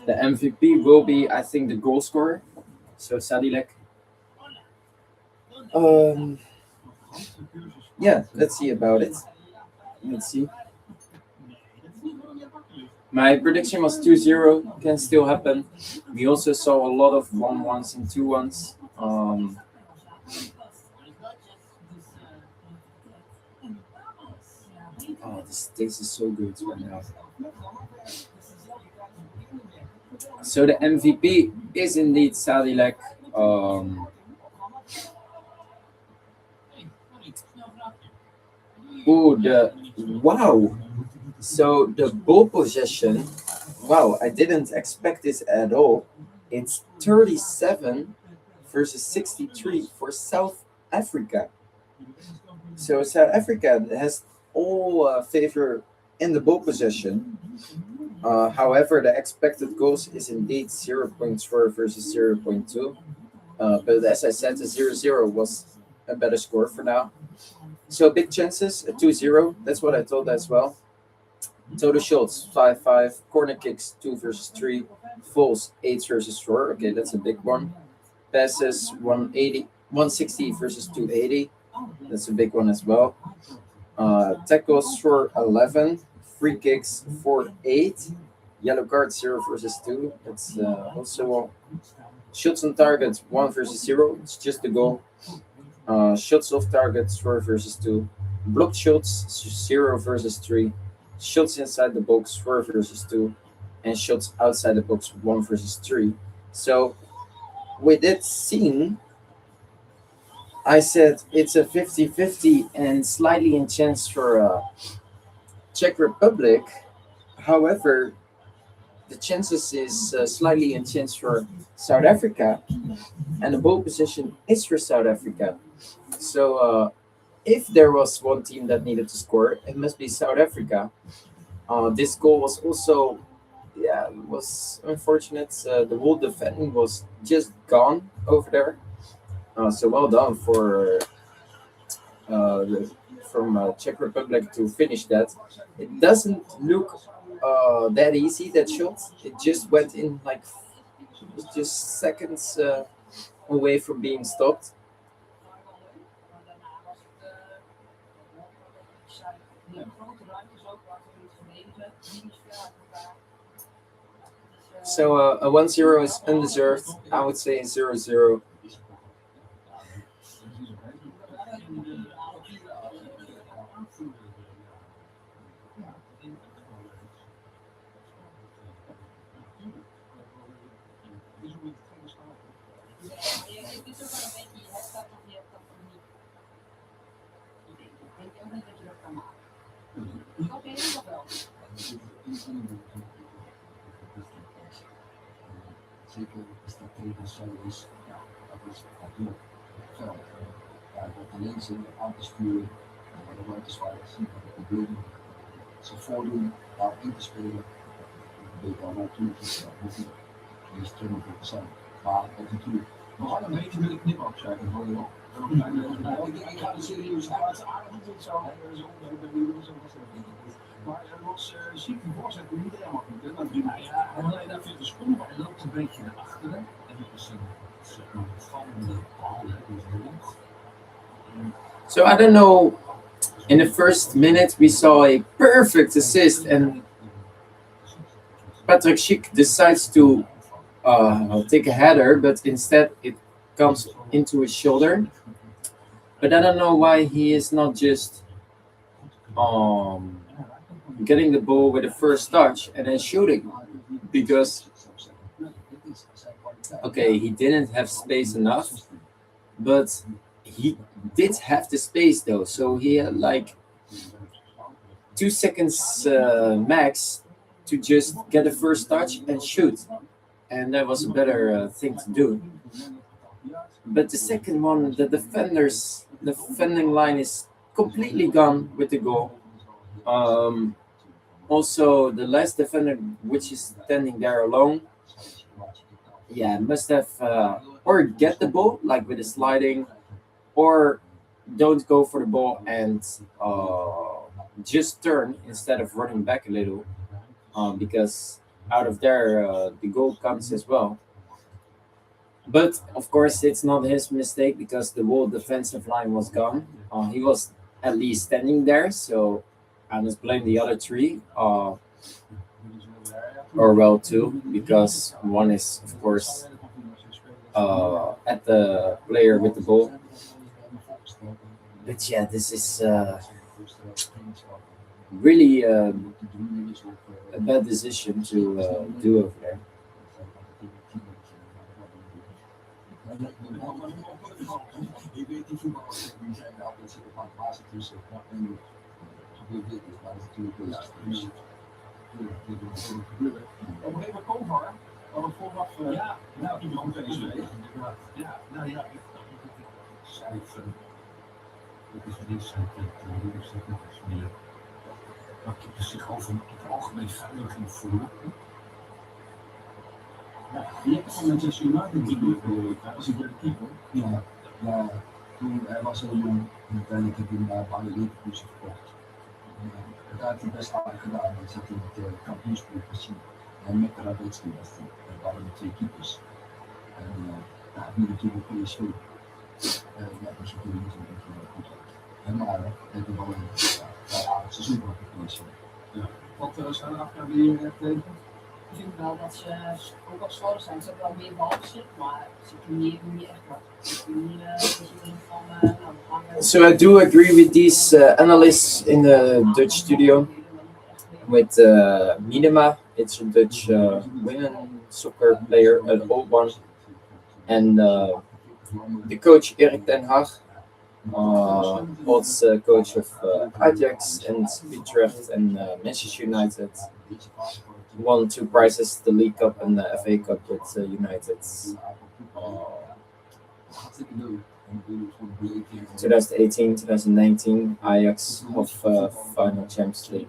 The MVP will be, I think, the goal scorer. So Sadilek. Let's see about it. Let's see. My prediction was 2-0. Can still happen. We also saw a lot of 1-1s and 2-1s. This taste is so good right now. So the MVP is indeed Sadilek. Wow. So the ball possession Wow, I didn't expect this at all. It's 37 versus 63 for South Africa. So South Africa has all favor in the ball possession. However, the expected goals is indeed zero point 0.4 versus zero point 0.2. But as I said, the 0-0 was a better score for now. So big chances, a 2-0. That's what I thought as well. Total shots 5-5. Corner kicks 2 versus 3. Falls 8 versus 4. Okay, that's a big one. Passes 180, 160 versus 280. That's a big one as well. Tackles for 11. Free kicks for 8. Yellow card 0 versus 2. That's also one. Shots on target 1 versus 0. It's just a goal. Shots off target 4 versus 2. Blocked shots 0 versus 3. Shots inside the box 4 versus 2. And shots outside the box 1 versus 3. So with that scene, I said it's a 50-50 and slightly in chance for Czech Republic. However, the chances is slightly in chance for South Africa, and the ball position is for South Africa. So if there was one team that needed to score, it must be South Africa. This goal was also, yeah, was unfortunate. The whole defending was just gone over there. So well done for from Czech Republic to finish that. It doesn't look that easy, that shot. It just went in like just seconds away from being stopped. So a 1-0 is undeserved. I would say 0-0. Zeker als dat tegen zo is, dat is natuurlijk geld. Ja, dat alleen zin aan te sturen, maar de buiten zwaar zien wat er gebeurt. Ze voordoen daar in te spelen. Dat weet al natuurlijk dat moet niet. Die is terug op het zijn. Maar dat natuurlijk. Nog al een beetje wil ik knip opschrijven, hoor je wel. Ik ga er serieus uit. Het is aardig niet zo. Ik ben nu zo maar er was ziek die voorzet die niet helemaal goed. Ja, alleen daar vindt de schoen, maar hij loopt een beetje naar achteren. En dat is een vallende bal. So I don't know. In the first minute, we saw a perfect assist, and Patrick Schick decides to take a header, but instead it comes into his shoulder. But I don't know why he is not just getting the ball with the first touch and then shooting, because okay, he didn't have space enough, but he did have the space though, so he had like 2 seconds max to just get the first touch and shoot, and that was a better thing to do. But the second one, the defending line is completely gone with the goal. Also, the last defender, which is standing there alone, yeah, must have or get the ball like with a sliding, or don't go for the ball and just turn instead of running back a little, because out of there the goal comes as well. But of course, it's not his mistake because the whole defensive line was gone. He was at least standing there, so I must blame the other three, or well, two, because one is, of course, at the player with the ball. But yeah, this is really a bad decision to do over there. Je weet die voetballers die zijn altijd zitten van het laatste tussen. En gebeurt dit, maar dat is natuurlijk wel lastig. gebeuren. Op een gegeven moment Kovar, wat het vooraf ja, die man deze week. Inderdaad. Ja, nou ja, cijfer. Dat is wedstrijd tegen is dat nog eens meer. Maar ik zich over het algemeen veilig in voelen. Ja, je hebt van Manchester United natuurlijk, als ik de keeper. Ja, ja, toen hij was heel jong en uiteindelijk heb ik hem naar Bayern Leverkusen verkocht. Daar heeft hij best aardig gedaan. Hij zat in het kampioenspel gezien. En met Radetzky was hij. Er waren er twee keepers. En ja, nu natuurlijk PSV. Ja, dat is natuurlijk niet zo'n beetje goed uit. Maar hij heeft wel een aardig seizoen gehad in PSV. Ja. Wat zijn er afgelopen die tegen? Ik vind wel dat ze ook als slordig zijn. Ze hebben wel meer balbezit, maar ze creëren niet echt wat. Ze creëren van, nou, we gaan So I do agree with these analysts in the Dutch studio with Minima. It's a Dutch women soccer player, an old one, and the coach Erik ten Hag, also coach of Ajax and Utrecht and Manchester United. Won 2 prizes, the League Cup and the FA Cup with United. 2018, 2019, Ajax of final Champions League.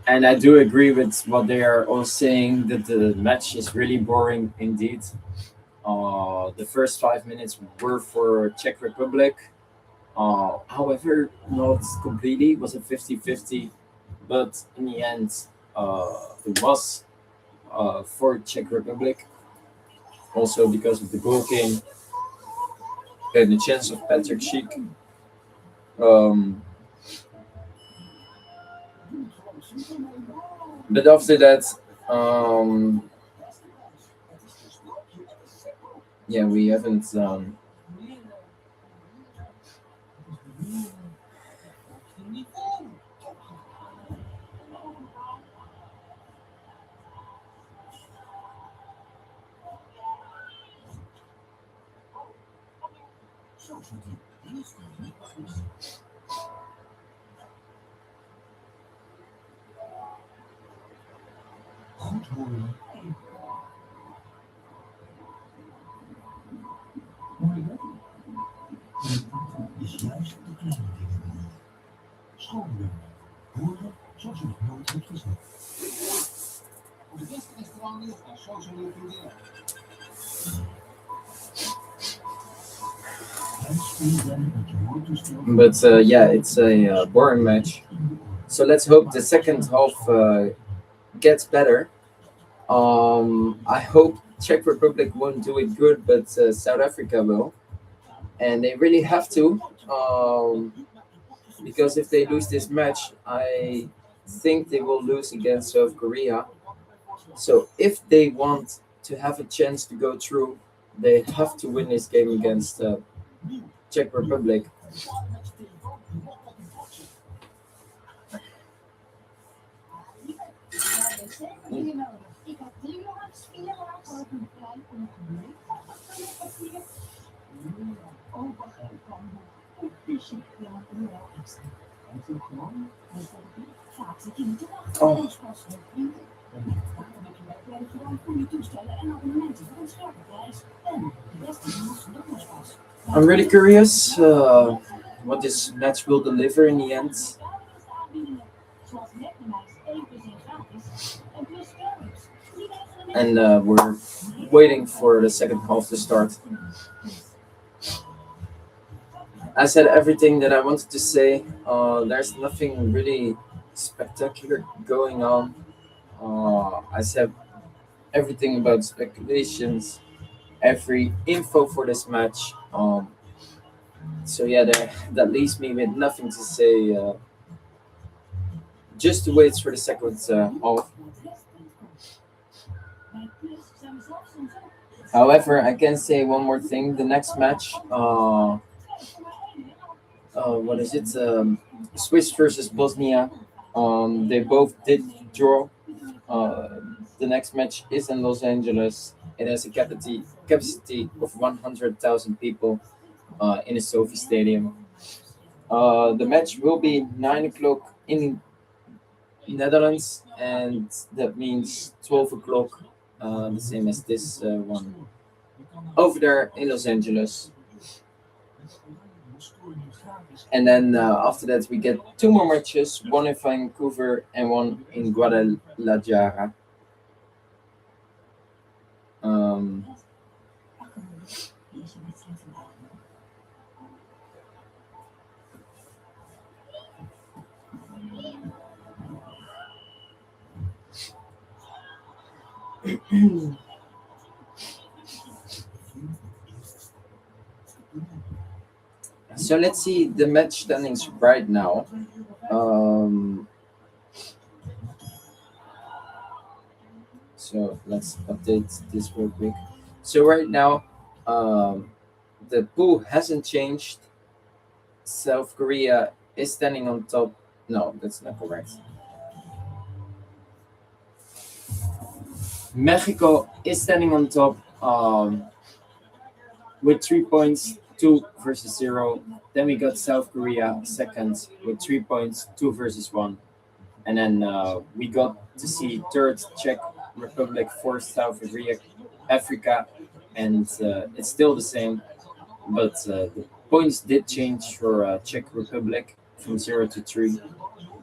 And I do agree with what they are all saying that the match is really boring indeed. The first 5 minutes were for Czech Republic. However, not completely. It was a 50-50. But in the end, it was for Czech Republic. Also because of the goal game and the chance of Patrick Schick. But after that, yeah, we haven't. Goed horen. Hoor je dat? Is juist de kleine dingen die schoonbrengen. Horen zoals je nog nooit hebt gezien. De beste restaurant in Nederland, zo zullen we het doen. But yeah, it's a boring match. So let's hope the second half gets better. I hope Czech Republic won't do it good, but South Africa will, and they really have to, because if they lose this match, I think they will lose against South Korea. So if they want to have a chance to go through, they have to win this game against Czech Republic. Ik heb 3 jongens, 4 jaar voor een klein ongeluk. Overgeven kan hoe is het plan wel extra. Vaak zit je niet te wachten. Dus pas met vrienden. Daarom heb je bij Play gewoon goede toestellen en abonnementen voor een scherpe prijs. En de beste deals nog pas. I'm really curious what this match will deliver in the end. Zoals nepmeis 1 plus 1 gratis en plus scherms. And we're waiting for the second half to start. I said everything that I wanted to say. There's nothing really spectacular going on. I said everything about speculations, every info for this match. So yeah, that leaves me with nothing to say. Just to wait for the second half. However, I can say one more thing. The next match, what is it? Swiss versus Bosnia. They both did draw. The next match is in Los Angeles. It has a capacity of 100,000 people in a Sophie Stadium. The match will be 9 o'clock in Netherlands, and that means 12 o'clock, the same as this one over there in Los Angeles. And then after that, we get two more matches, one in Vancouver and one in Guadalajara. Um, Deze wedstrijd van Arno. so let's see the match standings right now. Um, so let's update this real quick. So right now, the pool hasn't changed. South Korea is standing on top. No, that's not correct. Mexico is standing on top with 3 points, 2 versus 0. Then we got South Korea second with 3 points, 2 versus 1. And then we got to see third Czech Republic, fourth South Africa, and it's still the same. But the points did change for Czech Republic from 0 to 3.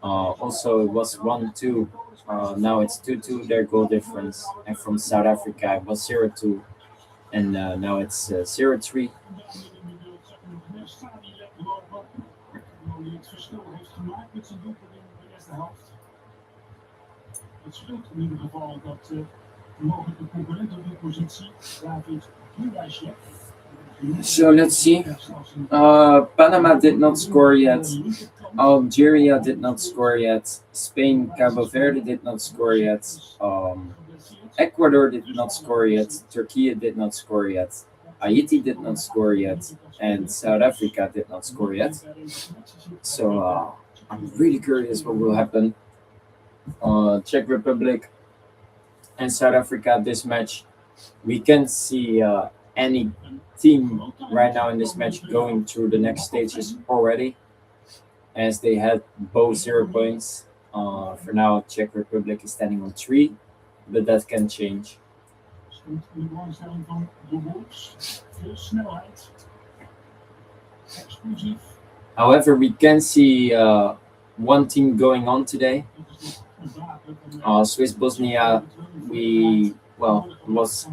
Also, it was 1-2. Now it's 2-2, their goal difference. And from South Africa, it was 0-2. And now it's 0-3. Het verschil heeft gemaakt met zijn doelpunt in de eerste helft. Het scheelt in ieder geval dat de mogelijke concurrent op die positie, David Luijsje. So let's see. Panama did not score yet. Algeria did not score yet. Spain, Cabo Verde did not score yet. Ecuador did not score yet. Turkey did not score yet. Haiti did not score yet. And South Africa did not score yet. So I'm really curious what will happen. Czech Republic and South Africa, this match, we can see any team right now in this match going through the next stages already, as they had both 0 points. For now, Czech Republic is standing on 3, but that can change. Stond in de belangstelling van de Wolves. Veel snelheid. Explosief. However, we can see one team going on today. Swiss Bosnia, was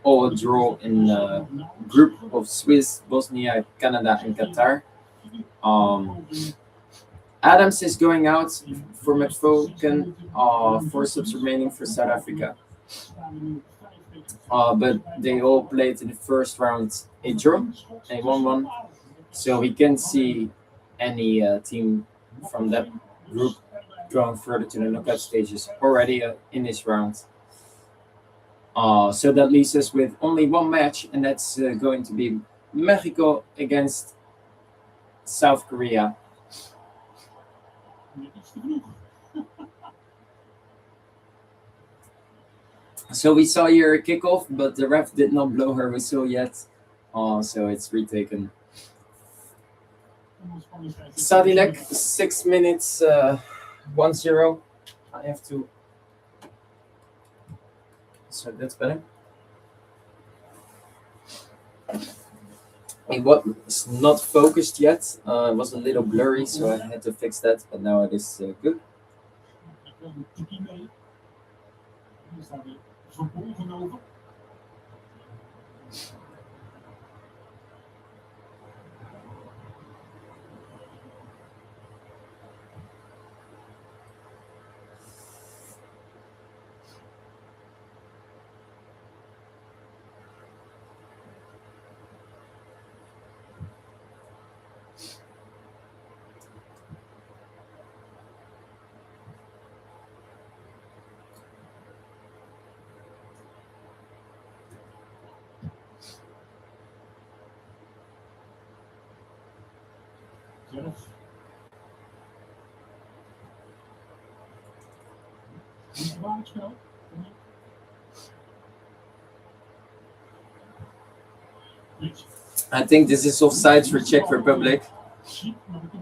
all a draw in the group of Swiss, Bosnia, Canada, and Qatar. Adams is going out for McFoken, 4 subs remaining for South Africa. But they all played in the first round a draw, a 1-1. So we can see any team from that group going further to the knockout stages already in this round. So that leaves us with only one match, and that's going to be Mexico against South Korea. So we saw here a kickoff, but the ref did not blow her whistle yet. So it's retaken. Sadilek, 6 minutes, 1-0. I have to. So that's better. It was not focused yet. It was a little blurry, so I had to fix that. But now it is good. Zelf. Niet gevaarlijk spel. I think this is offsides for Czech Republic.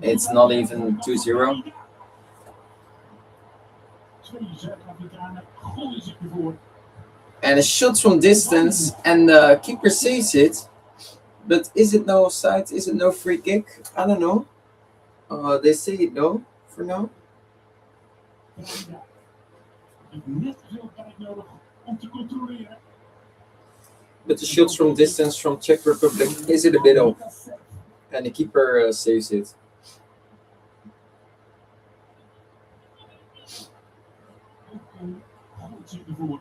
It's not even 2-0. Twee Zuid-Afrikanen gooien zich ervoor. And a shot from distance, and the keeper sees it. But is it no offside? Is it no free kick? I don't know. They say it no for now. Heeft net veel tijd nodig om te controleren. But the shots from distance from Czech Republic is it a bit off, and the keeper saves it. Gooit zich ervoor.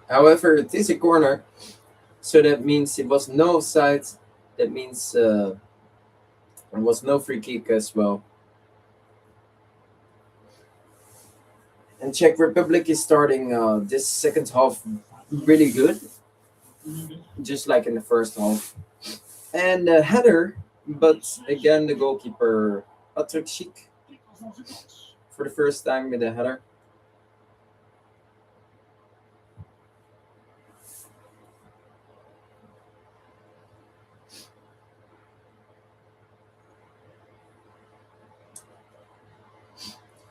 However, it is a corner, so that means it was no offside. That means there was no free kick as well. And Czech Republic is starting this second half really good, just like in the first half. And a header, but again the goalkeeper Patrick for the first time with a header.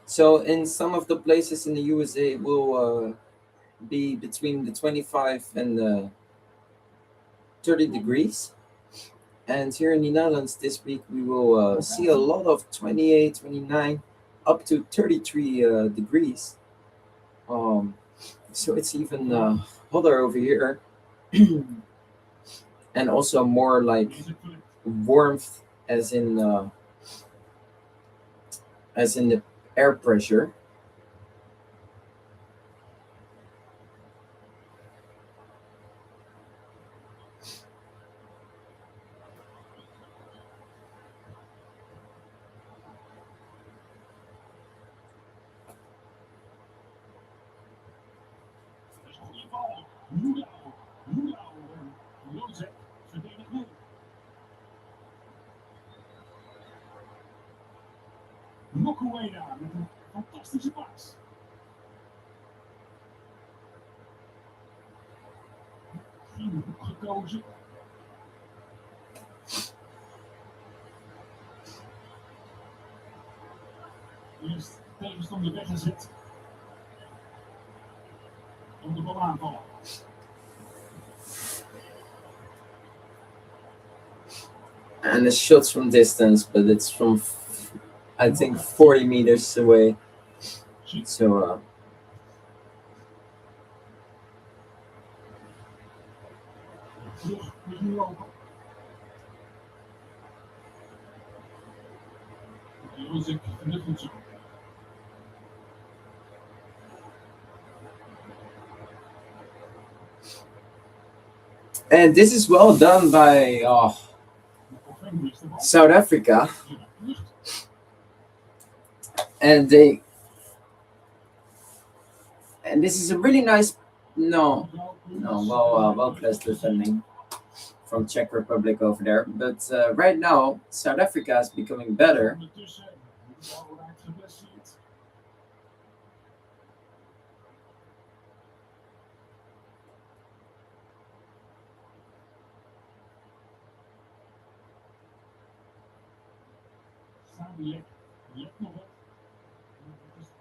So in some of the places in the USA, it will be between the 25 and the 30 degrees. And here in the Netherlands this week, we will see a lot of 28, 29, up to 33 degrees. So it's even hotter over here. And also more like warmth as in the air pressure. Mokueda met een fantastische paas. Geen hoek gekozen. Eerst tegenstander weggezet. Om de bal aanvallen. And the shots from distance, but it's from I think 40 meters away. So and this is well done by South Africa. And this is a really nice well placed defending from Czech Republic over there. But right now South Africa is becoming better.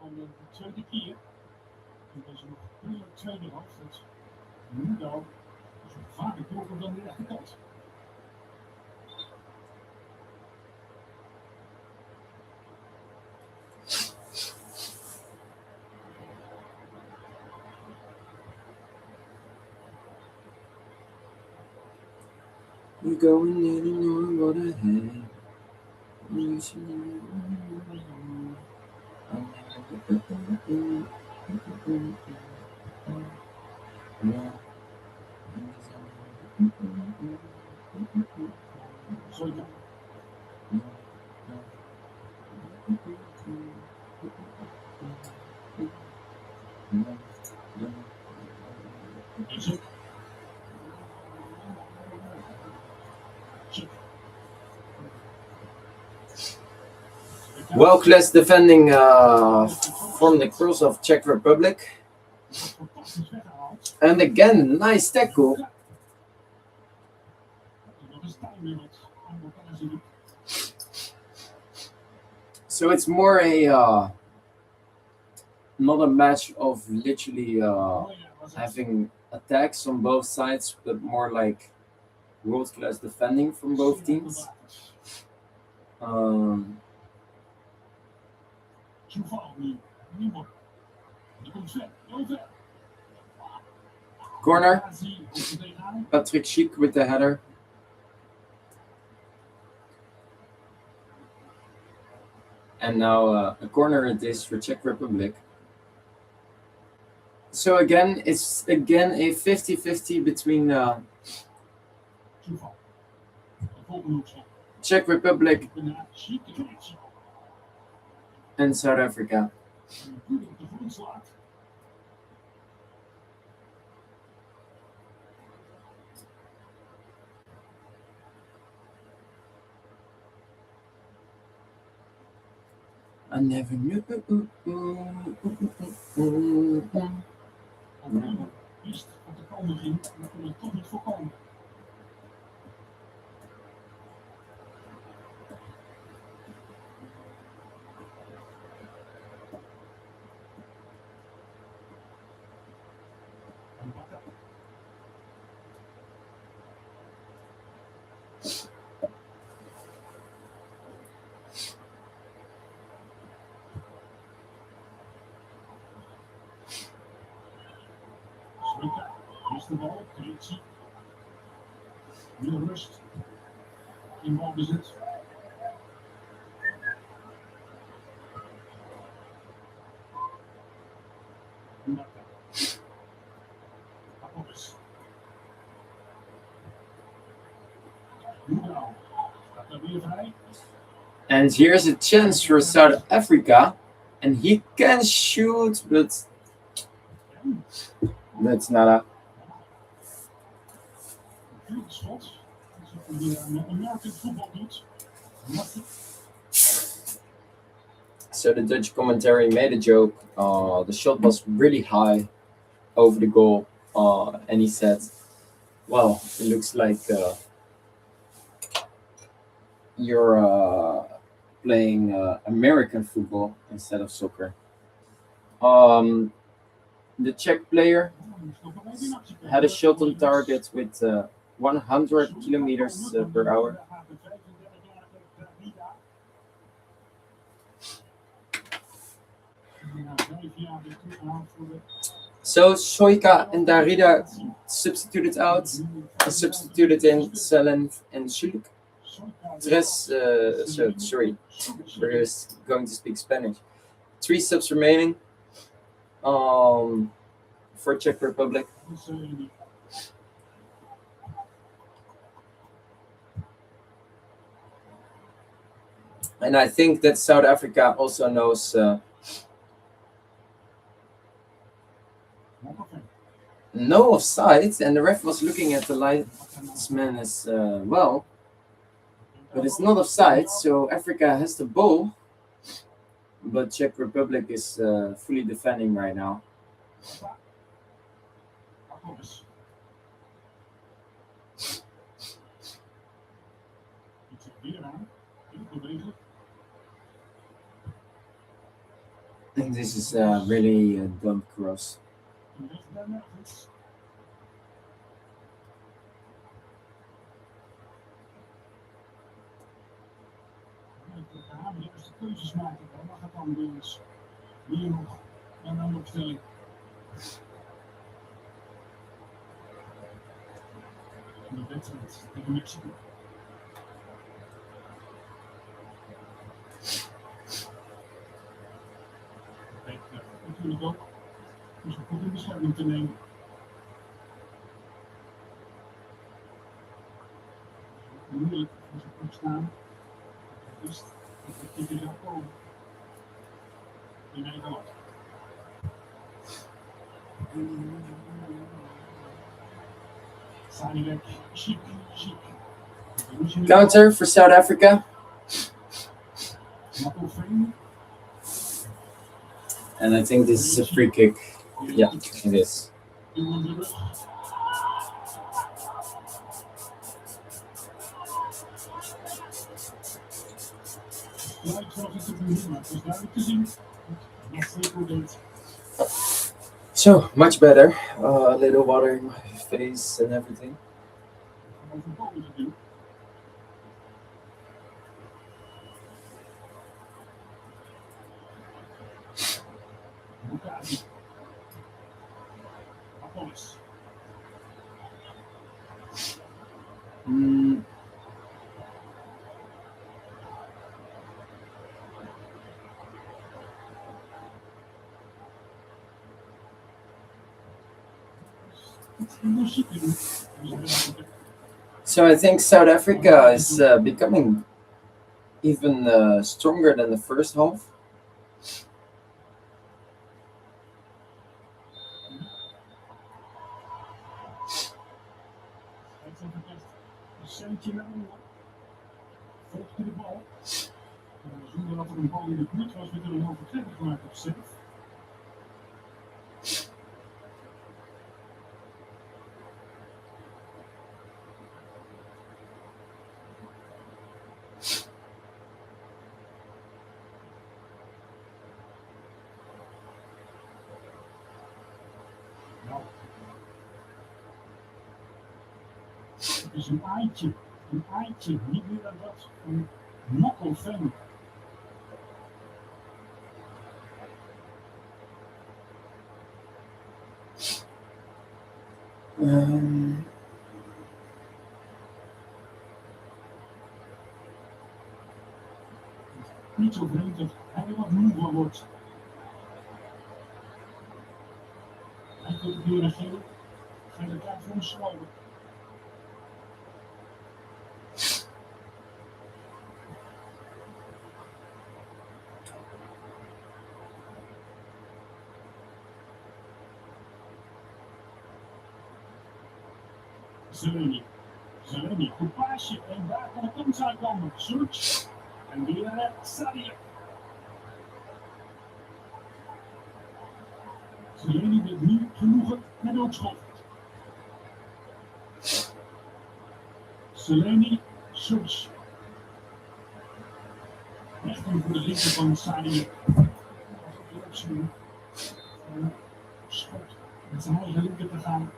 De tweede keer. En dat is nog een tweede helft. Dat nu wel vaker doorkomt dan de rechterkant. You're going in and knowing what I had. Well placed defending from the cross of Czech Republic. And again, nice tackle. So it's more a not a match of literally having attacks on both sides, but more like world class defending from both teams. Um, Toeval nu. Nieuwe. Die komt ver. Heel ver. corner, Azië komt er tegenaan. Patrick Schick with the header. And now a corner it is for Czech Republic. So again, it's again a 50-50 between Toeval. De volgende hoekschop. Czech Republic Daarna chique connectie. and South Africa. En goed op de grond slaat. I never knew. Opnieuw wist wat er komen ging, maar kon het toch niet voorkomen. En Bakker. Zwika, mist de bal, Krejci. Nu rust. In balbezit. Bakker. Appelvis. Moedau. Staat er weer vrij. And here's a chance for South Africa, and he can shoot, but that's nada. Goed schot. Alsof hij weer met een merk in het voetbal doet. Massief. So the Dutch commentary made a joke. The shot was really high over the goal, and he said, "Well, it looks like you're playing American football instead of soccer." The Czech player had a shot on target with 100 kilometers per hour. So Soika and Darida substituted out, substituted in Selen and Shuluk. Sorry, we're going to speak Spanish. 3 subs remaining for Czech Republic. And I think that South Africa also knows no offside, and the ref was looking at the linesman as well. But it's not offside, so Africa has the ball. But Czech Republic is fully defending right now. I think this is really a dumb cross. De eerste keuzes maken, dan mag het dan weer eens. Hier nog een andere opstelling. In de wedstrijd tegen Mexico. Dat betekent natuurlijk ook om ze goed in bescherming te nemen. Moeilijk als ze goed staan. Dus de keeper zou komen. In Nederland. Sadilek, chic. Counter for South Africa. And I think this is a free kick. Yeah, it is. Lijkt zoals het te doen, maar het is duidelijk te zien dat Fleco deed. So much better. A little water in my face and everything. Om overbodig te doen. Bukati. Apollos. So I think South Africa is becoming even stronger than the first half. Een centje naar onder. Volgde de bal. Zonder dat er een bal in de buurt was, werd er een overtreding gemaakt op zelf. Nou. Het is een aaitje. Een aaitje. Niet meer dan dat. Een nokkelfan. Niet zo vreemd dat hij er wat moe van wordt. Hij komt op de geel. Gele kaart voor een schouder. Zeleni, goed paasje en daar kan de kans uitkomen. Search en weer Sadia. Zeleni met nu genoegen met oogschot. Zeleni, Search. Recht nu voor de linker van Sadia. Schot met zijn eigen linker te gaan.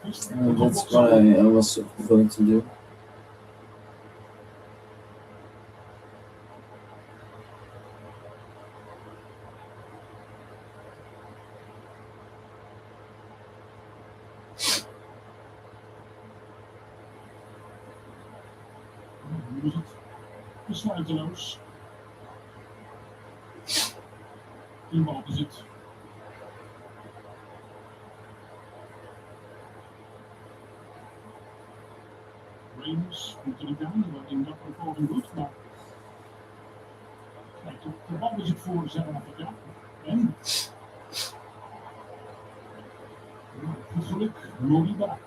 That's what I was going to do. Nu is het besluiteloos. In balbezit. Rangers moet er niet aan, wat in dat een poging doet, maar kijk, op de balbezit voor Zuid-Afrika. En goed geluk, Moriba.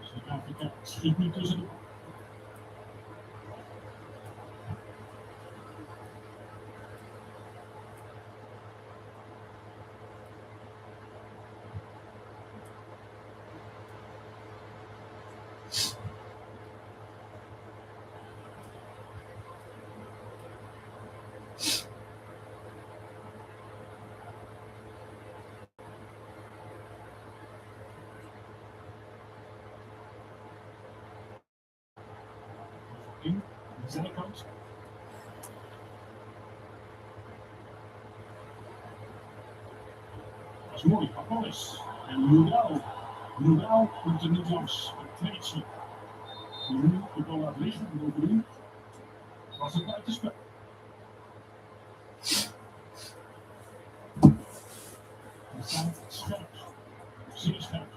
Zuid-Afrika schiet nu tussen de in de zijkant. Dat is mooi, Apollos. En Moedrouw komt er niet langs. Een tweetje. Die nu de bal laat liggen en bovendien was het buitenspel. Hij staat scherp. Zeer scherp.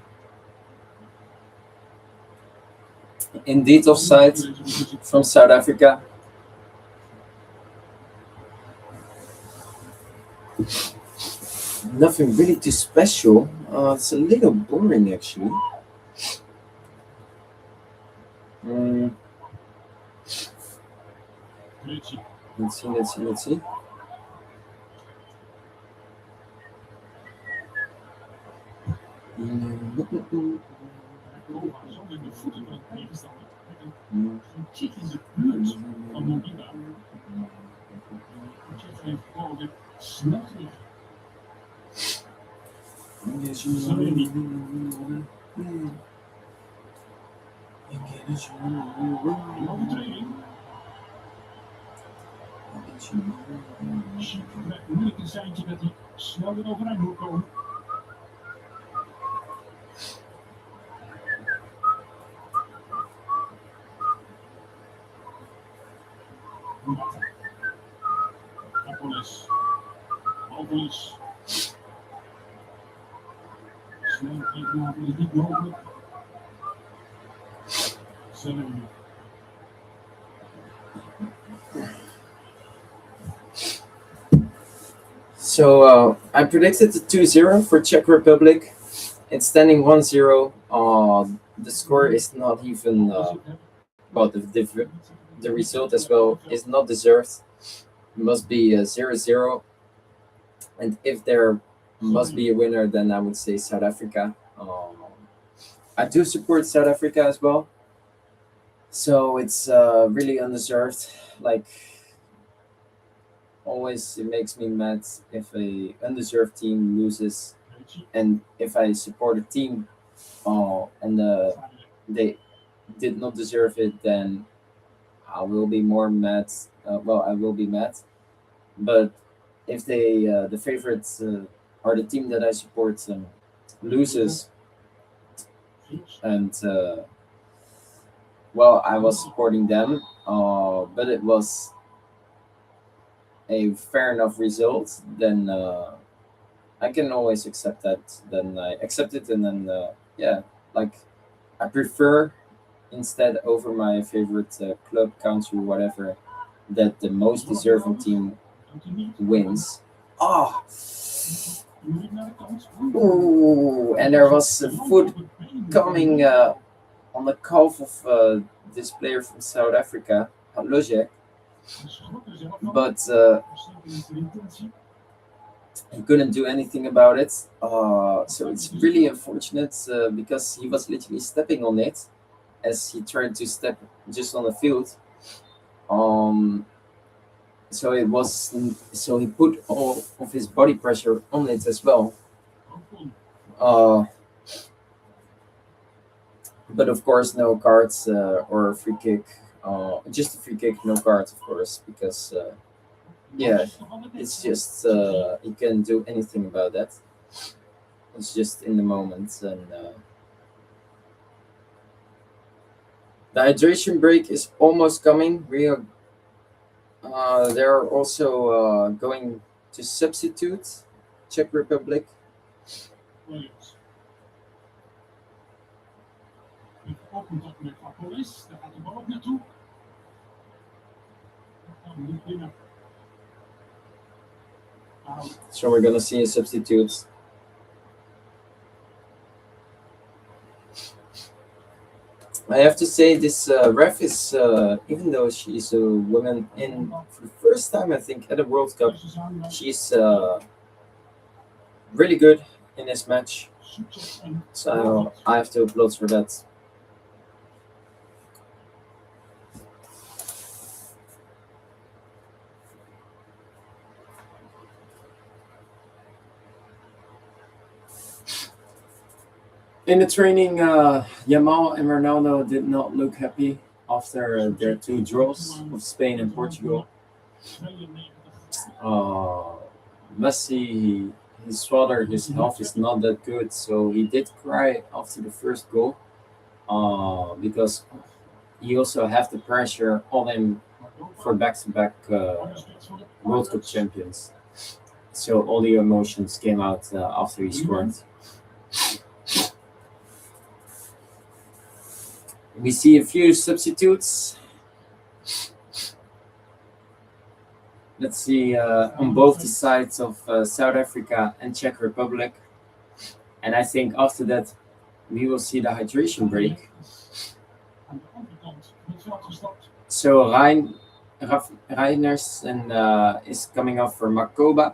Indeed, offside from South Africa. Nothing really too special. It's a little boring actually. Mm, Krejci. let's see. Kova zo in de voeten van de tegenstander. Met een kick in de buurt van Mobina. Czech heeft de bal weer snel terug. Salemi. In overtreding. Chip krijgt moeilijk een seintje dat hij snel weer overeind moet komen. Napolis. Balverlies. Snel tegenhaven is niet mogelijk. Salemi. So I predicted the 2-0 for Czech Republic. It's standing 1-0. The score is not even well. The result as well is not deserved. It must be 0-0. And if there must be a winner, then I would say South Africa. I do support South Africa as well. So it's really undeserved. Like, always it makes me mad if a undeserved team loses, and if I support a team and they did not deserve it, then I will be more mad. I will be mad. But if they the favorites or the team that I support loses, and I was supporting them, but it was a fair enough result, then I can always accept that. Then I accept it, and then like I prefer instead over my favorite club, country, whatever, that the most deserving team wins. Oh, ooh, and there was a foot coming on the calf of this player from South Africa, LukíLuc, but he couldn't do anything about it. So it's really unfortunate because he was literally stepping on it as he tried to step just on the field. So he put all of his body pressure on it as well. But of course, no cards or a free kick. Just a free kick, no cards, of course, because it's just you can't do anything about that. It's just in the moment, and the hydration break is almost coming. They're also going to substitute Czech Republic. Williams. Opent op met Napolis, daar gaat de bal ook naartoe. Niet binnen. So we're gonna see a substitute. I have to say this ref is, even though she's a woman in for the first time, I think, at a World Cup, she's really good in this match. So I have to applaud for that. In the training, Yamal and Ronaldo did not look happy after their two draws of Spain and Portugal. Messi, his father, his health is not that good, so he did cry after the first goal because he also have the pressure on him for back-to-back World Cup champions. So all the emotions came out after he scored. We see a few substitutes. Let's see on both the sides of South Africa and Czech Republic. And I think after that, we will see the hydration break. Aan de andere kant van het veld gestapt. So Reiners is coming off for Makoba.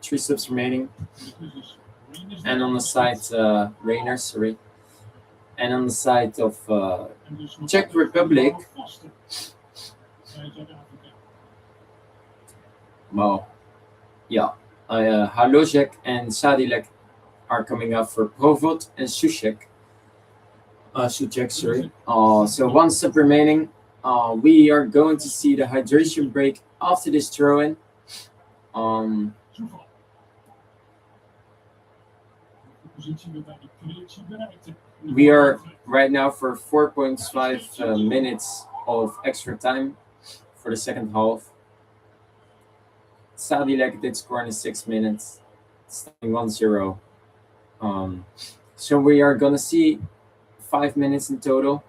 3 subs remaining. And on the side, Reiners, sorry. And on the side of Czech Republic, well, yeah, Halojek and Sadilek are coming up for Provod and Suchek. Suchek, sorry. So 1 sub remaining. We are going to see the hydration break after this throw-in. We are right now for 4.5 minutes of extra time for the second half. Sadilek did score in the 6 minutes, standing 1-0. So we are gonna see 5 minutes in total.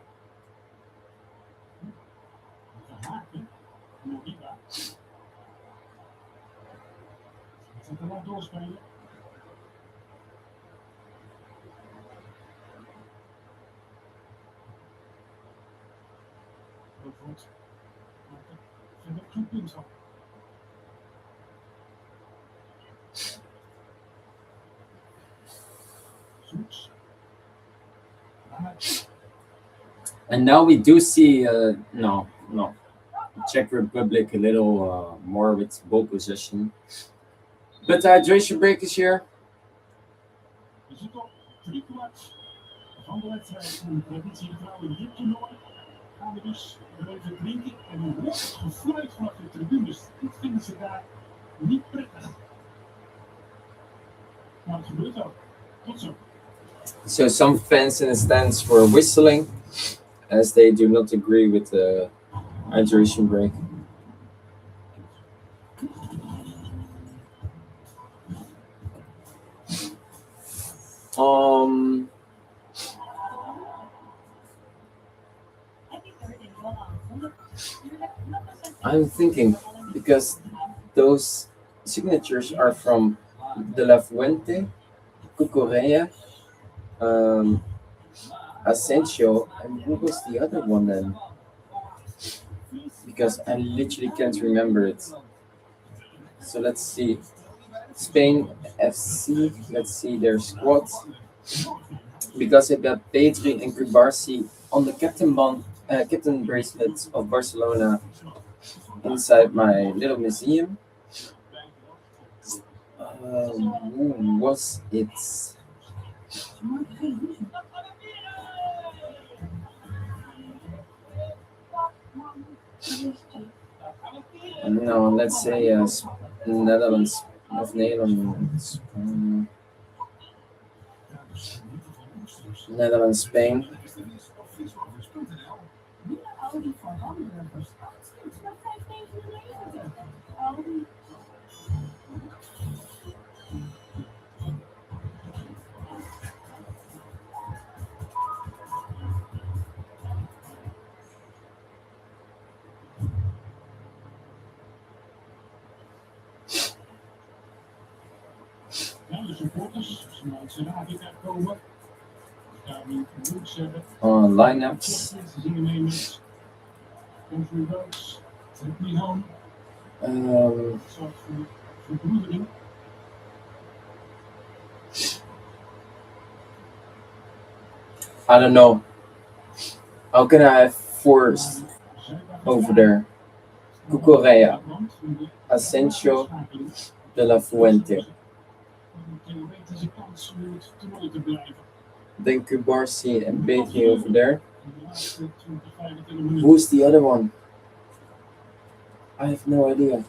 And now we do see no, Czech Republic a little more with ball possession. But the hydration break is here. We zitten op 3/4 van de wedstrijd van de traditiegetrouwe Liptoernooi. Gaan we dus even drinken en een hoog gefluit vanaf de tribunes. Dit vinden ze daar niet prettig. Maar het gebeurt ook. Tot zo. So some fans in the stands were whistling as they do not agree with the hydration break. I'm thinking because those signatures are from De La Fuente, Cucurella, Asensio, and who was the other one then? Because I literally can't remember it. So let's see. Spain FC, let's see their squad. Because I got Petri and Kubarsi on the captain bracelets of Barcelona inside my little museum. Who was it? No, let's say Netherlands of Netherlands. Netherlands, Spain. Ja, de supporters, als ze naar het Serravica komen, gaan we links hebben. Lineups. Ze zingen mee met Country Roads, Take Me Home. Een soort verbroedering. I don't know. How can I have forced over there? Cucurella, Asensio, De La Fuente. Theoretische kans om in het toernooi te blijven. Then Kubarsi and Petri over there. In de laatste 20, 25 minuten. Who's the other one? I have no idea.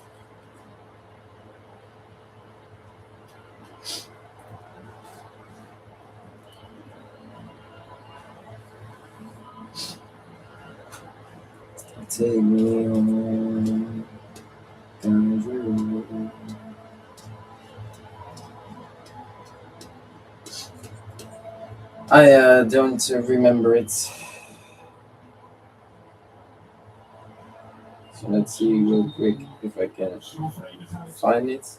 Take me home. I don't remember it. So let's see real quick if I can Zorgvuldigheid. find it.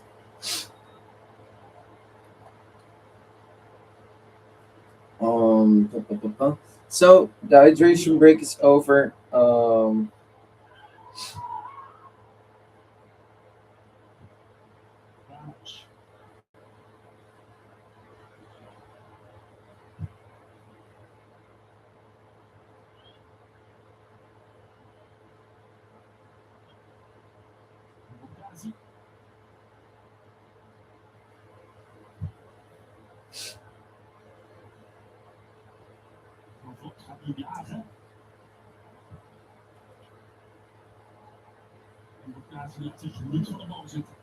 So the hydration break is over. Ramos. Bocasi. Van Vlot gaat nu jagen. En Bocasi laat zich niet van de bal zitten.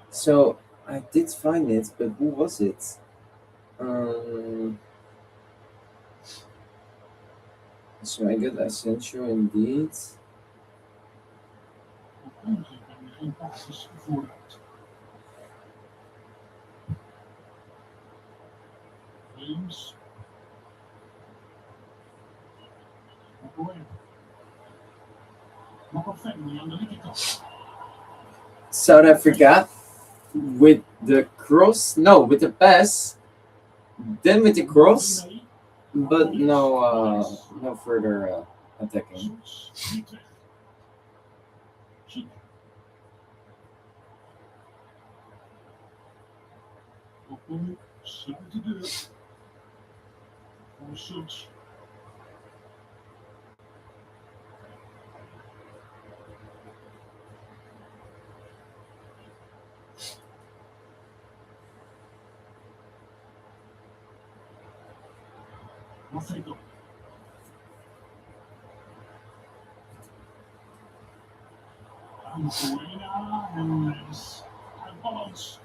So I did find it, but who was it? Um, so I got Essential indeed. Op ongeveer kwamen er geen passes vooruit. Williams. Makoé. Makoé aan de linkerkant. South Africa with the cross, no, with the pass, then with the cross, but no further attacking. Soms niet weg. Chic. Ocon sluit de deur. Voor Schultz. Maffeto. Aan Corena en is uit balans.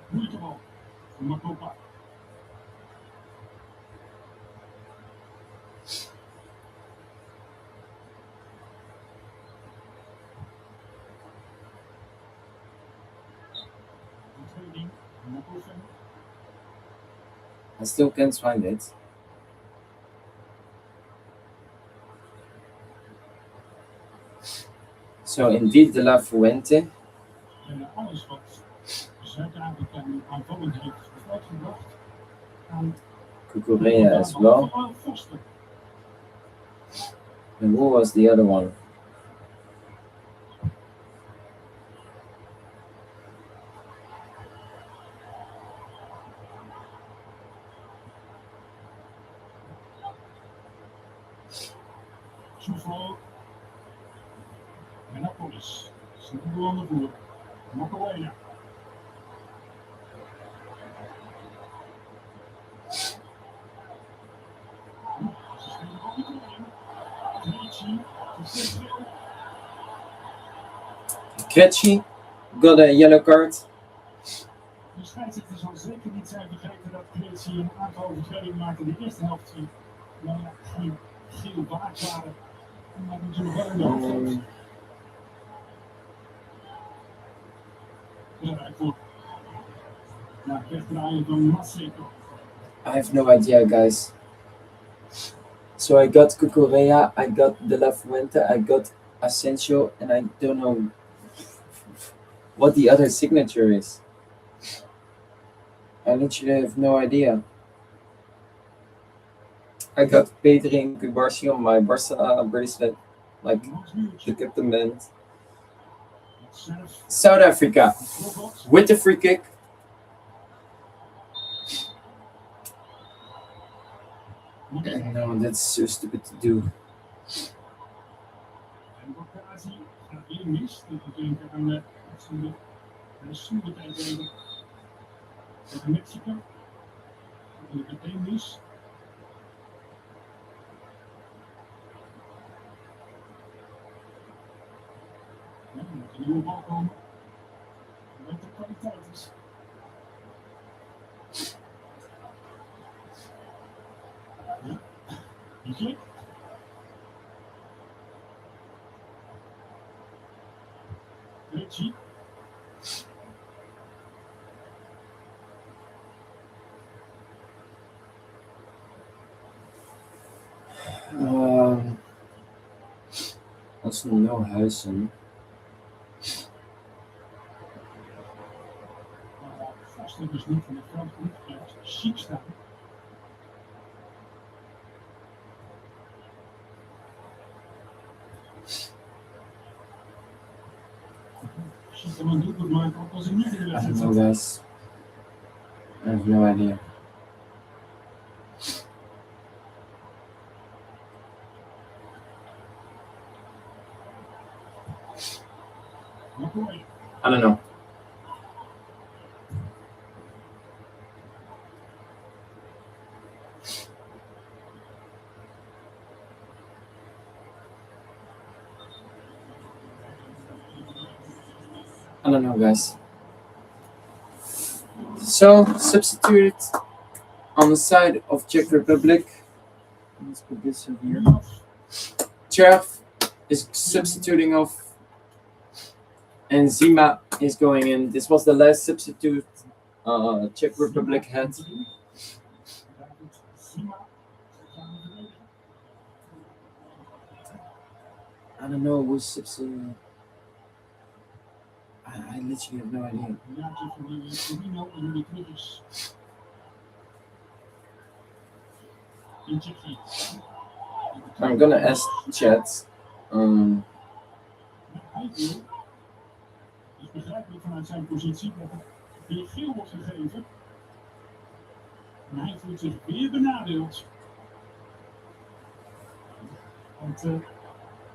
Moeilijke bal voor Makopa. Ontreding, Makoven. I still can't find it. So indeed, De La Fuente. En alles wat Zuid-Afrika nu aanvallend heeft uitgebracht aan Kukurea as well. Foster. And who was the other one? Soufal. Menapolis. Snel door naar voren. Makoena. Ze spelen ook niet alleen. Krejci. Krejci got a yellow card. De scheidsrechter zal zeker niet zijn vergeten dat Krejci een aantal overtredingen maakte in de eerste helft. Maar ja, geen geel waard waren. Maar natuurlijk wel in de hoofdhelft. Belangrijk voor. Ja, wegdraaien van Macedo. I have no idea, guys. So I got Kukurea, I got De La Fuente, I got Asensio, and I don't know what the other signature is. I literally have no idea. I got Pedri and Kubarsi on my Barca bracelet, like the captain band. South Africa with the free kick. No, that's so stupid to do. En Bocasi gaat weer mis. Dat betekent aan de stoel tegen Mexico. Dat is meteen mis. Ja, er moet een nieuwe bal komen. Wat de kwaliteit is. Ja, die klik. Krejci. Also no Huizen. Maar vast hebben ze niet van het veld omgekeerd. Ziek staan. Ziek kan een doelpunt maken, ook als hij niet in de I don't wedstrijd know, zit. guys. I have no idea. McCoy. I don't know. I don't know, guys. So, substituted on the side of Czech Republic. Let's put this over here. Czech is substituting off, and Zima is going in. This was the last substitute Czech Republic had. I don't know who's substituting. I literally have no idea. I'm gonna ask chat. Hij wil, dus begrijpelijk vanuit zijn positie, dat er weer geel wordt gegeven. En hij voelt zich weer benadeeld. Want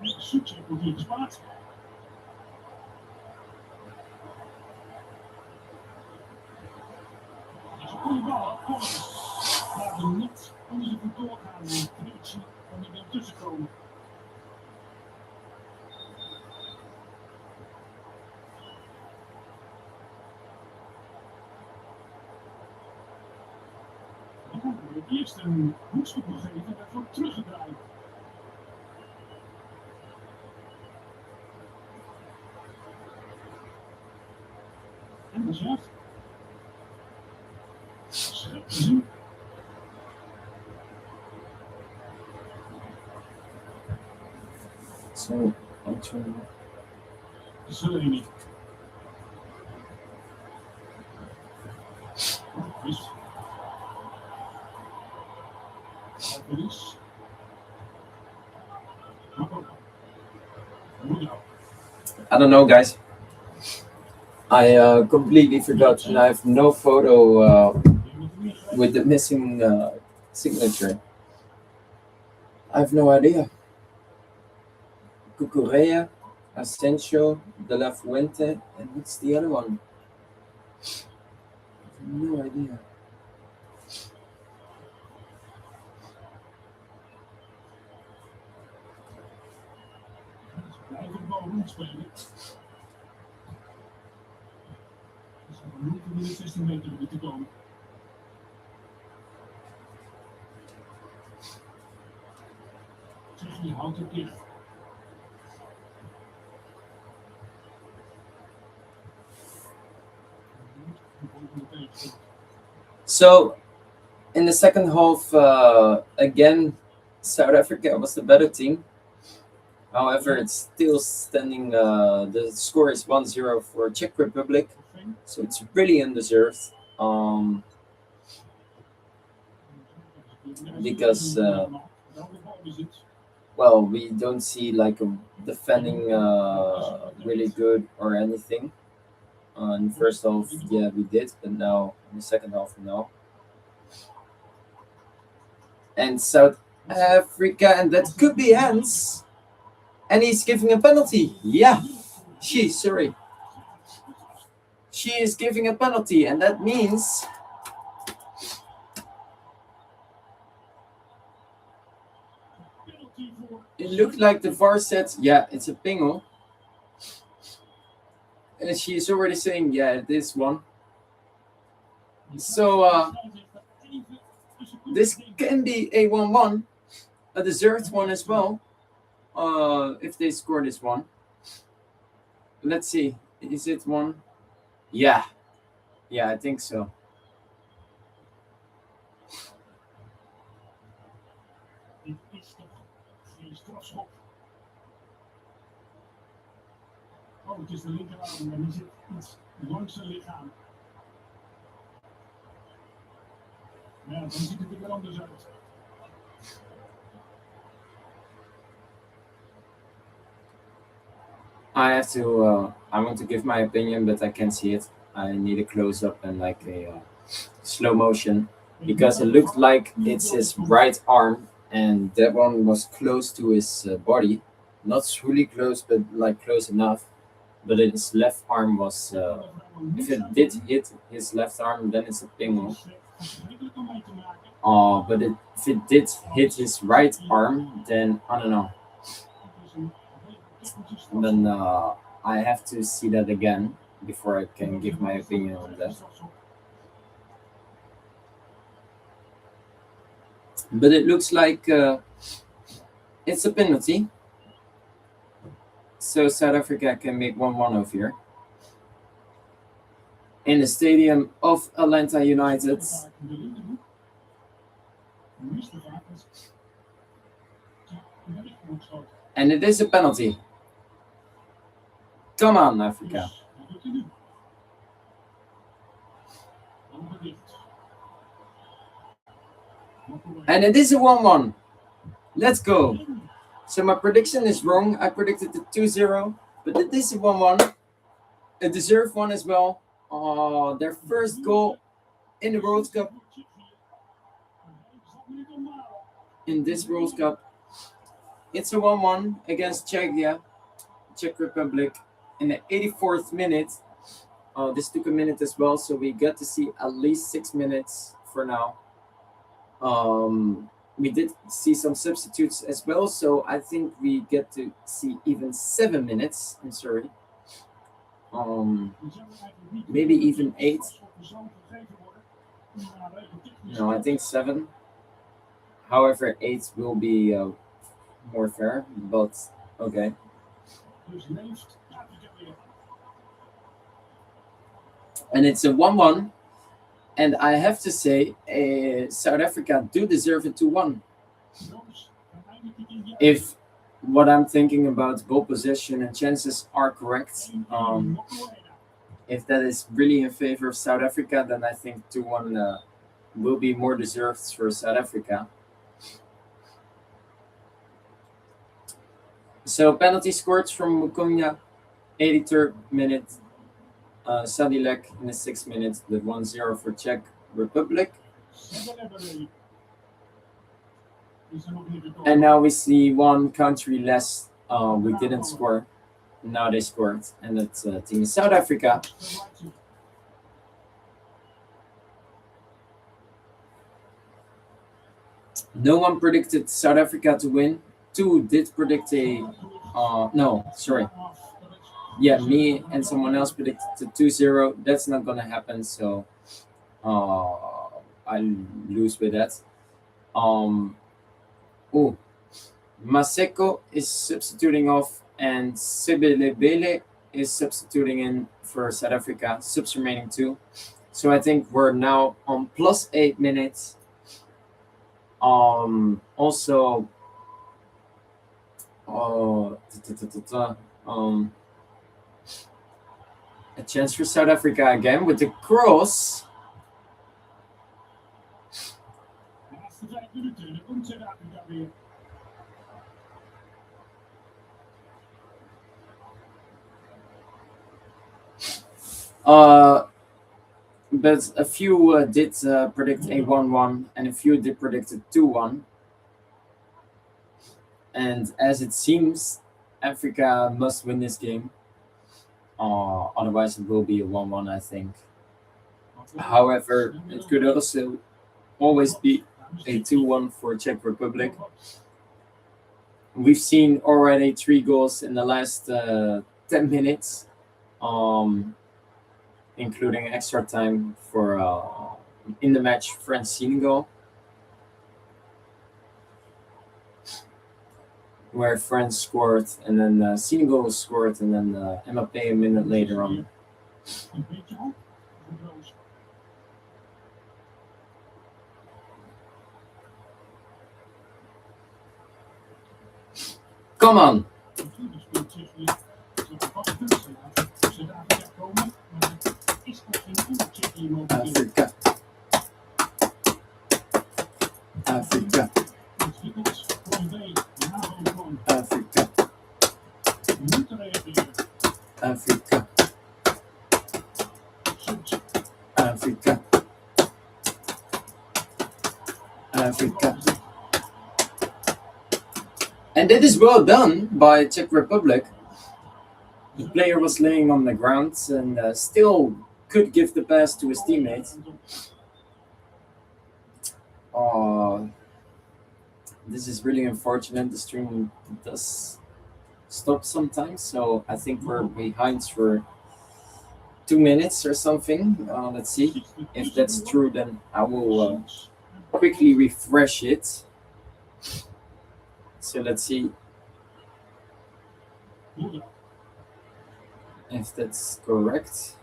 Sucek wordt hier gespaard. Dat is een goede bal. Laat hem niet onder de voet doorgaan. En Krejci kan er weer tussenkomen. Eerst een hoekschop gegeven en werd ook teruggedraaid. En dat is echt. Scherp te zien. So, I'm trying. Zeleni. Is. Is. I don't know, guys. I completely forgot, and I have no photo with the missing signature. I have no idea. Cucurella, Asensio, De La Fuente, and what's the other one? I have no idea. Blijven de bal rondspelen. Dus we moeten in de 16 meter gebied te komen. Tsjechië houdt het dicht. So, in the second half, again, South Africa was the better team. However, it's still standing. The score is 1-0 for Czech Republic, so it's really undeserved. Because well, we don't see like a defending really good or anything. In the first half, yeah, we did, but now in the second half, no. And South Africa, and that could be hands. And he's giving a penalty. Yeah, she is giving a penalty, and that means it looked like the VAR said, yeah, it's a pingel. And she is already saying, yeah, it is one. So this can be a 1-1, a deserved one as well. If they score this one. Let's see. Is it one? Yeah. Yeah, I think so. Dit is toch geen strafschop. Oh, het is de linkerarm en die zit iets langs zijn lichaam. Ja, dan ziet het er weer anders uit. I want to give my opinion, but I can't see it. I need a close up and like a slow motion because it looked like it's his right arm, and that one was close to his body, not really close, but like close enough. But his left arm was, if it did hit his left arm, then it's a ping. But if it did hit his right arm, then I don't know. Then I have to see that again before I can give my opinion on that. But it looks like it's a penalty. So South Africa can make 1-1 over here. In the stadium of Atlanta United. And it is a penalty. Come on, Africa. And it is a 1-1. Let's go. So my prediction is wrong. I predicted the 2-0, but it is a 1-1. A deserved one as well. Their first goal in the World Cup. In this World Cup. It's a 1-1 against Czech Republic in the 84th minute. This took a minute as well, so we got to see at least 6 minutes for now. We did see some substitutes as well, so I think we get to see even 7 minutes. I'm sorry. Maybe even 8. No, I think 7. However, 8 will be more fair, but okay. And it's a 1-1. And I have to say, South Africa do deserve a 2-1. If what I'm thinking about ball possession and chances are correct, if that is really in favor of South Africa, then I think 2-1 will be more deserved for South Africa. So penalty scored from Mukunya, 83rd minute. Sadilek in the 6th minute, the 1-0 for Czech Republic. And now we see one country less. We didn't score. Now they scored, and that's team South Africa. No one predicted South Africa to win. 2 did predict a. No, sorry. Yeah, me and someone else predicted 2-0. That's not gonna happen, so I lose with that. Maseko is substituting off, and Sebelebele is substituting in for South Africa, subs remaining 2. So I think we're now on plus 8 minutes. Also, a chance for South Africa again with the cross. But a few did predict a 1-1, and a few did predict a 2-1. And as it seems, Africa must win this game. Otherwise, it will be a 1-1, I think. However, it could also always be a 2-1 for Czech Republic. We've seen already 3 goals in the last 10 minutes, including extra time for in the match France-Senegal, where France scored, and then Senegal scored, and then Mbappé a minute later on. Come on. Natuurlijk speelt Tsjechië zo'n vaste kunstenaar. Zuid-Afrika komen, maar er is nog geen ander Tsjechië momenteel. Africa. Africa. Ontwikkeld voor een B, de NAVO-plan. Africa. Moeten reageren. Africa. Soms Africa. Africa. And that is well done by Czech Republic. The player was laying on the ground and still could give the pass to his teammate. This is really unfortunate. The stream does stop sometimes, so I think we're behind for 2 minutes or something. Let's see. If that's true, then I will quickly refresh it. So let's see if that's correct.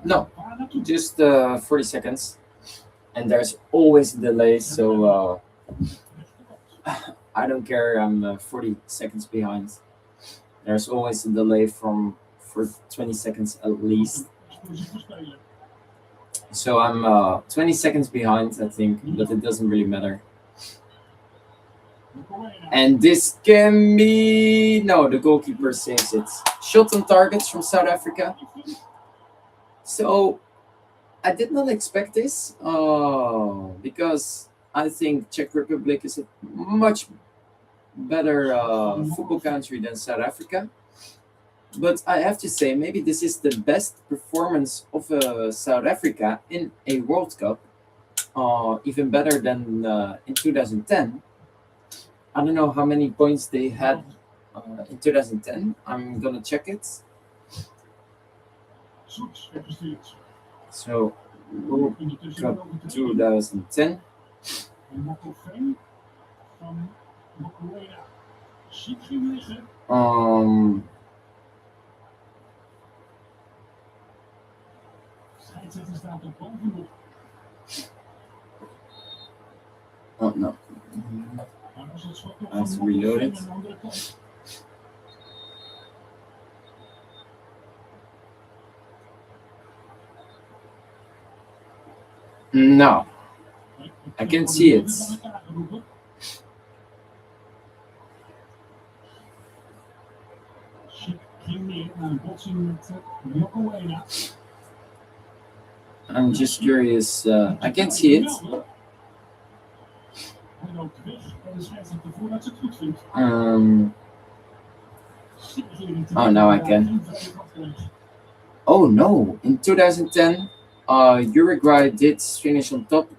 No, just 40 seconds. And there's always a delay, so I don't care. I'm 40 seconds behind. There's always a delay for 20 seconds at least. So I'm 20 seconds behind, I think, but it doesn't really matter. And this can be... No, the goalkeeper saves it. Shot on targets from South Africa. So I did not expect this because I think Czech Republic is a much better football country than South Africa. But I have to say, maybe this is the best performance of South Africa in a World Cup, even better than in 2010. I don't know how many points they had in 2010. I'm gonna check it. So, World Cup 2010. Oh no. I have to reload it. No, I can see it. I'm just curious. I can see it. Oh, now I can. Oh no! In 2010, Uruguay did finish on top,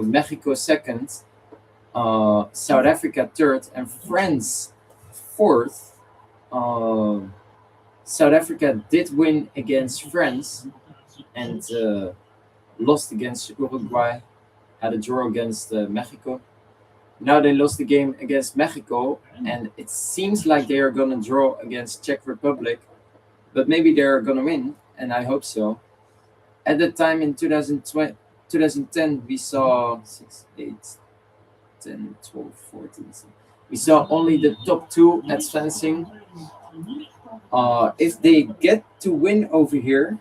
Mexico second, South Africa third, and France fourth. South Africa did win against France and lost against Uruguay, had a draw against Mexico. Now they lost the game against Mexico, and it seems like they are going to draw against Czech Republic, but maybe they're going to win, and I hope so. At the time in 2010, we saw 6, 8, 10, 12, 14. We saw only the top two advancing. If they get to win over here,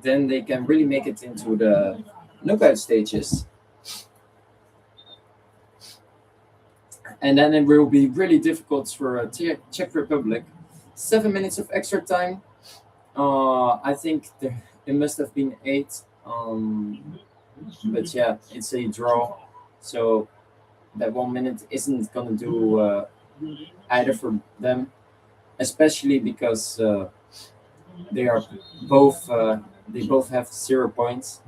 then they can really make it into the knockout stages. And then it will be really difficult for Czech Republic. 7 minutes of extra time. I think it must have been 8. But yeah, it's a draw. So that 1 minute isn't going to do either for them. Especially because they are both they both have 0 points.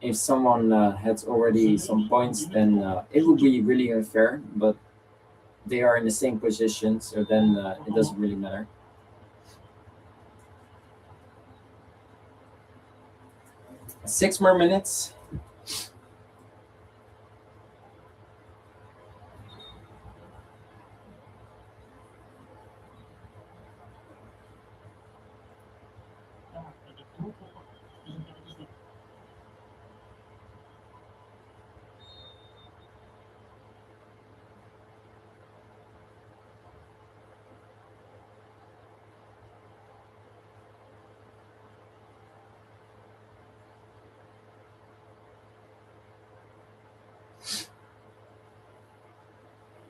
If someone had already some points, then it would be really unfair. But they are in the same position, so then it doesn't really matter. Six more minutes.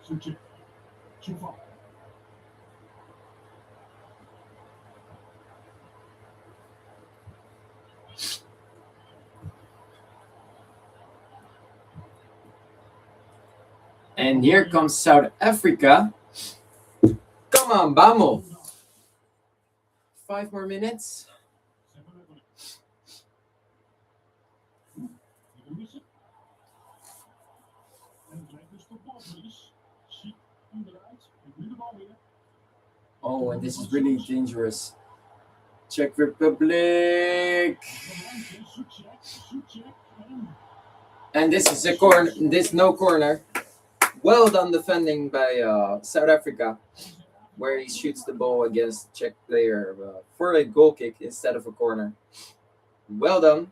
Sucek. Čufa. And here comes South Africa. Come on, vamos. 5 more minutes. Oh, and this is really dangerous. Czech Republic. And this is a corner. This no corner. Well done defending by South Africa, where he shoots the ball against Czech player for a goal kick instead of a corner. Well done.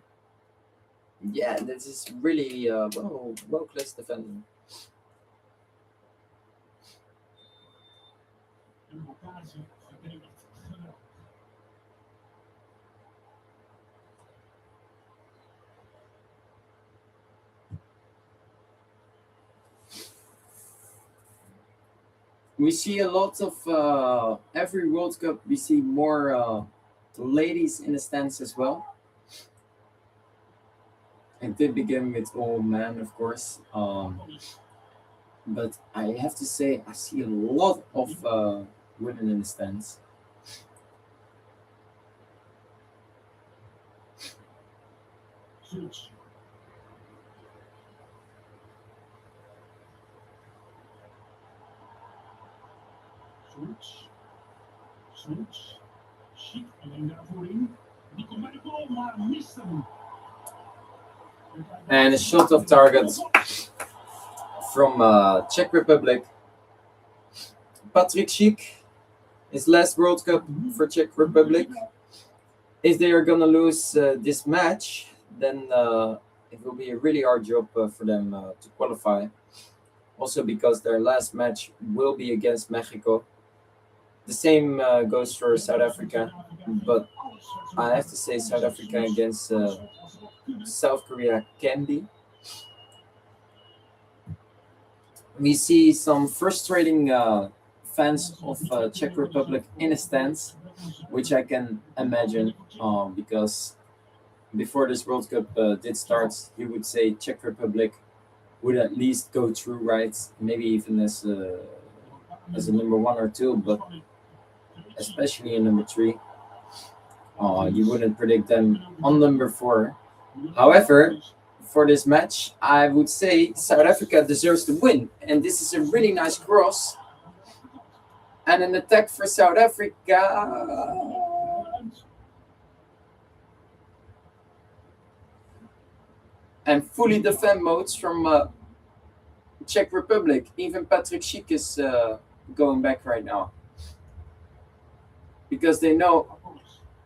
Yeah, this is really well placed defending. We see a lot of every World Cup. We see more ladies in the stands as well. It did begin with all men, of course, but I have to say I see a lot of women in the stands. Sucek. Switch. Schiet alleen daarvoor in. Die komt bij de goal, maar mist hem. And a shot of target from Czech Republic. Patrick Schick, his last World Cup for Czech Republic. If they are gonna lose this match, then it will be a really hard job for them to qualify. Also because their last match will be against Mexico. The same goes for South Africa, but I have to say South Africa against South Korea can be. We see some frustrating fans of Czech Republic in the stands, which I can imagine because before this World Cup did start, you would say Czech Republic would at least go through, right? Maybe even as a number 1 or 2, but especially in number 3. You wouldn't predict them on number 4. However, for this match, I would say South Africa deserves to win. And this is a really nice cross. And an attack for South Africa. And fully defend modes from Czech Republic. Even Patrick Schick is going back right now. Because they know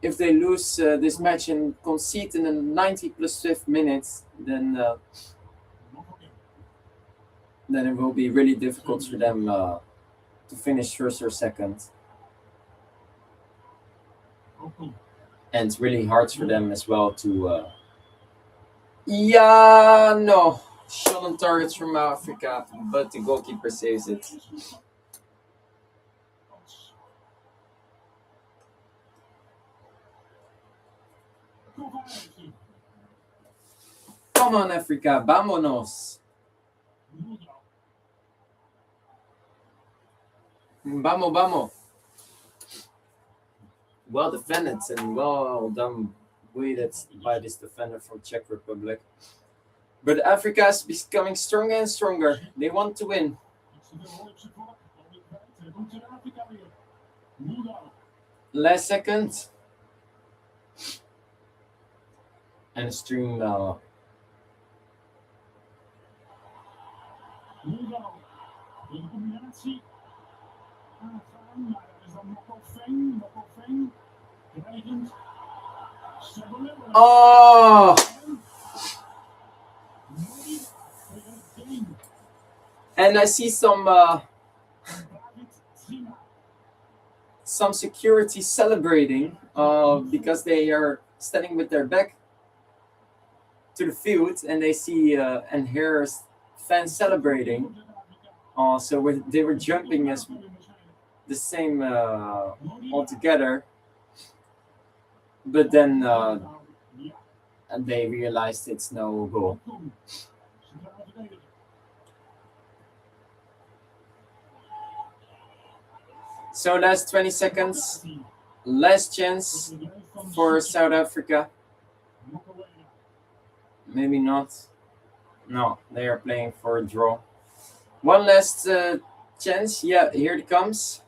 if they lose this match and concede in the 90 plus 5th minutes, then it will be really difficult for them to finish first or second. And it's really hard for them as well to... shot on targets from Africa, but the goalkeeper saves it. Come on, Africa, vámonos. Vamos. Well defended and well done by this defender from Czech Republic. But Africa is becoming stronger and stronger. They want to win. Last second. And stream now. Oh! And I see some security celebrating because they are standing with their back to the field, and they see and hear fans celebrating They were jumping as the same altogether, but then they realized it's no goal. So last 20 seconds, last chance for South Africa. Maybe not. No, they are playing for a draw. One last chance. Yeah, here it comes.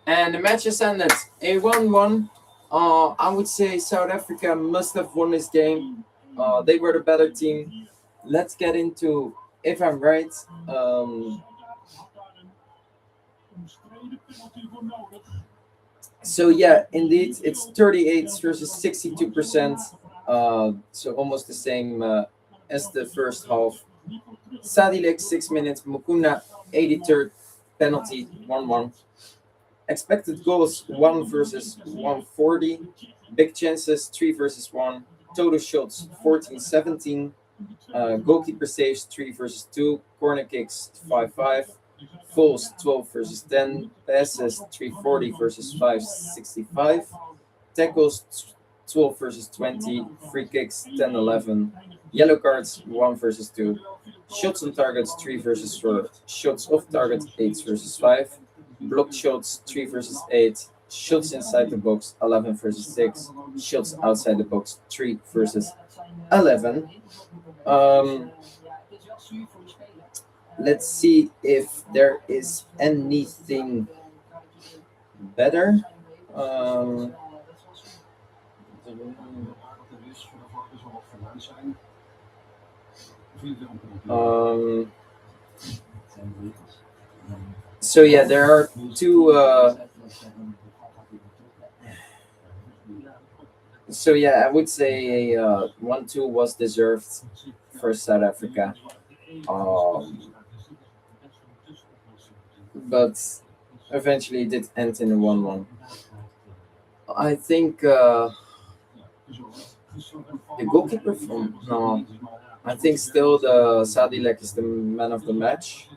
And the match has ended. A 1-1. I would say South Africa must have won this game. They were the better team. Let's get into if I'm right. So yeah, indeed, it's 38 versus 62%. So almost the same as the first half. Sadilek 6 minutes, Mukuna 83rd penalty 1-1. Expected goals 1 versus 140. Big chances 3 versus 1. Total shots 14-17. Goalkeeper saves 3 versus 2. Corner kicks 5-5. Fouls 12 versus 10. Passes 340 versus 565. Tackles 12 versus 20. Free kicks 10-11. Yellow cards 1 versus 2. Shots on targets 3 versus 4. Shots off target 8 versus 5. Blocked shots 3 versus 8. Shots inside the box 11 versus 6. Shots outside the box 3 versus 11. Let's see if there is anything better. So yeah, there are two. So yeah, I would say 1-2 was deserved for South Africa, but eventually it did end in a 1-1. I think the goalkeeper from no, I think still the Sadilek is the man of the match.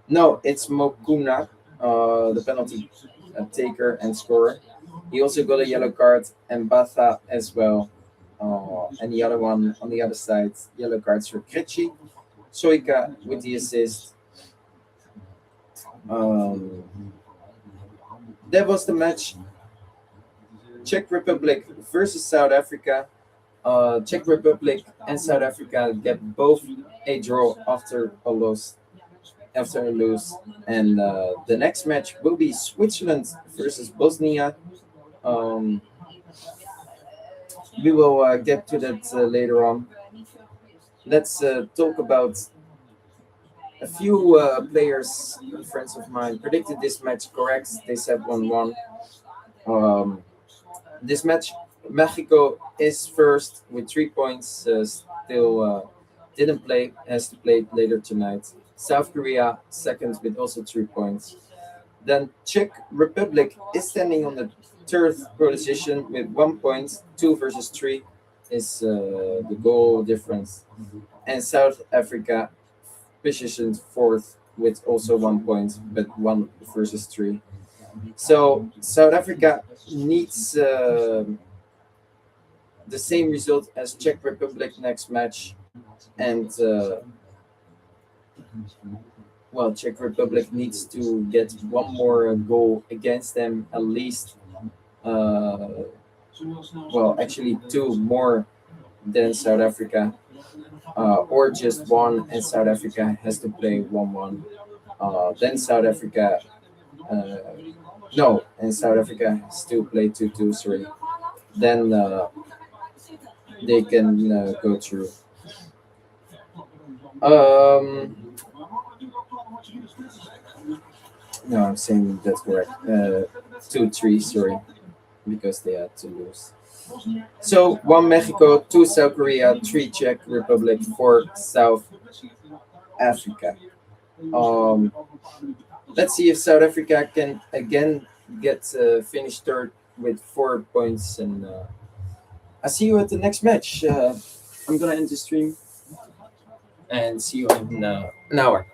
No, it's Mokuna, the penalty taker and scorer. He also got a yellow card, and Batha as well. And the other one on the other side, yellow cards for Krejci. Soika with the assist. That was the match. Czech Republic versus South Africa. Czech Republic and South Africa get both a draw after a loss. And the next match will be Switzerland versus Bosnia. We will get to that later on. Let's talk about a few players, friends of mine, predicted this match correct. They said 1-1. This match, Mexico is first with 3 points. Still didn't play, has to play later tonight. South Korea second with also 3 points. Then Czech Republic is standing on the third position with 1 point. 2 versus 3 is the goal difference. And South Africa positioned fourth with also 1 point, but 1 versus 3. So South Africa needs the same result as Czech Republic next match, and Czech Republic needs to get one more goal against them at least. Actually 2 more than South Africa, or just 1, and South Africa has to play 1-1. Then South Africa, and South Africa has to play 2-2. Sorry, then they can go through. No, I'm saying that's correct. 2-3, sorry, because they had to lose. So 1 Mexico, 2 South Korea, 3 Czech Republic, 4 South Africa. Let's see if South Africa can again get finished third with 4 points and I'll see you at the next match. I'm gonna end the stream and see you in an hour.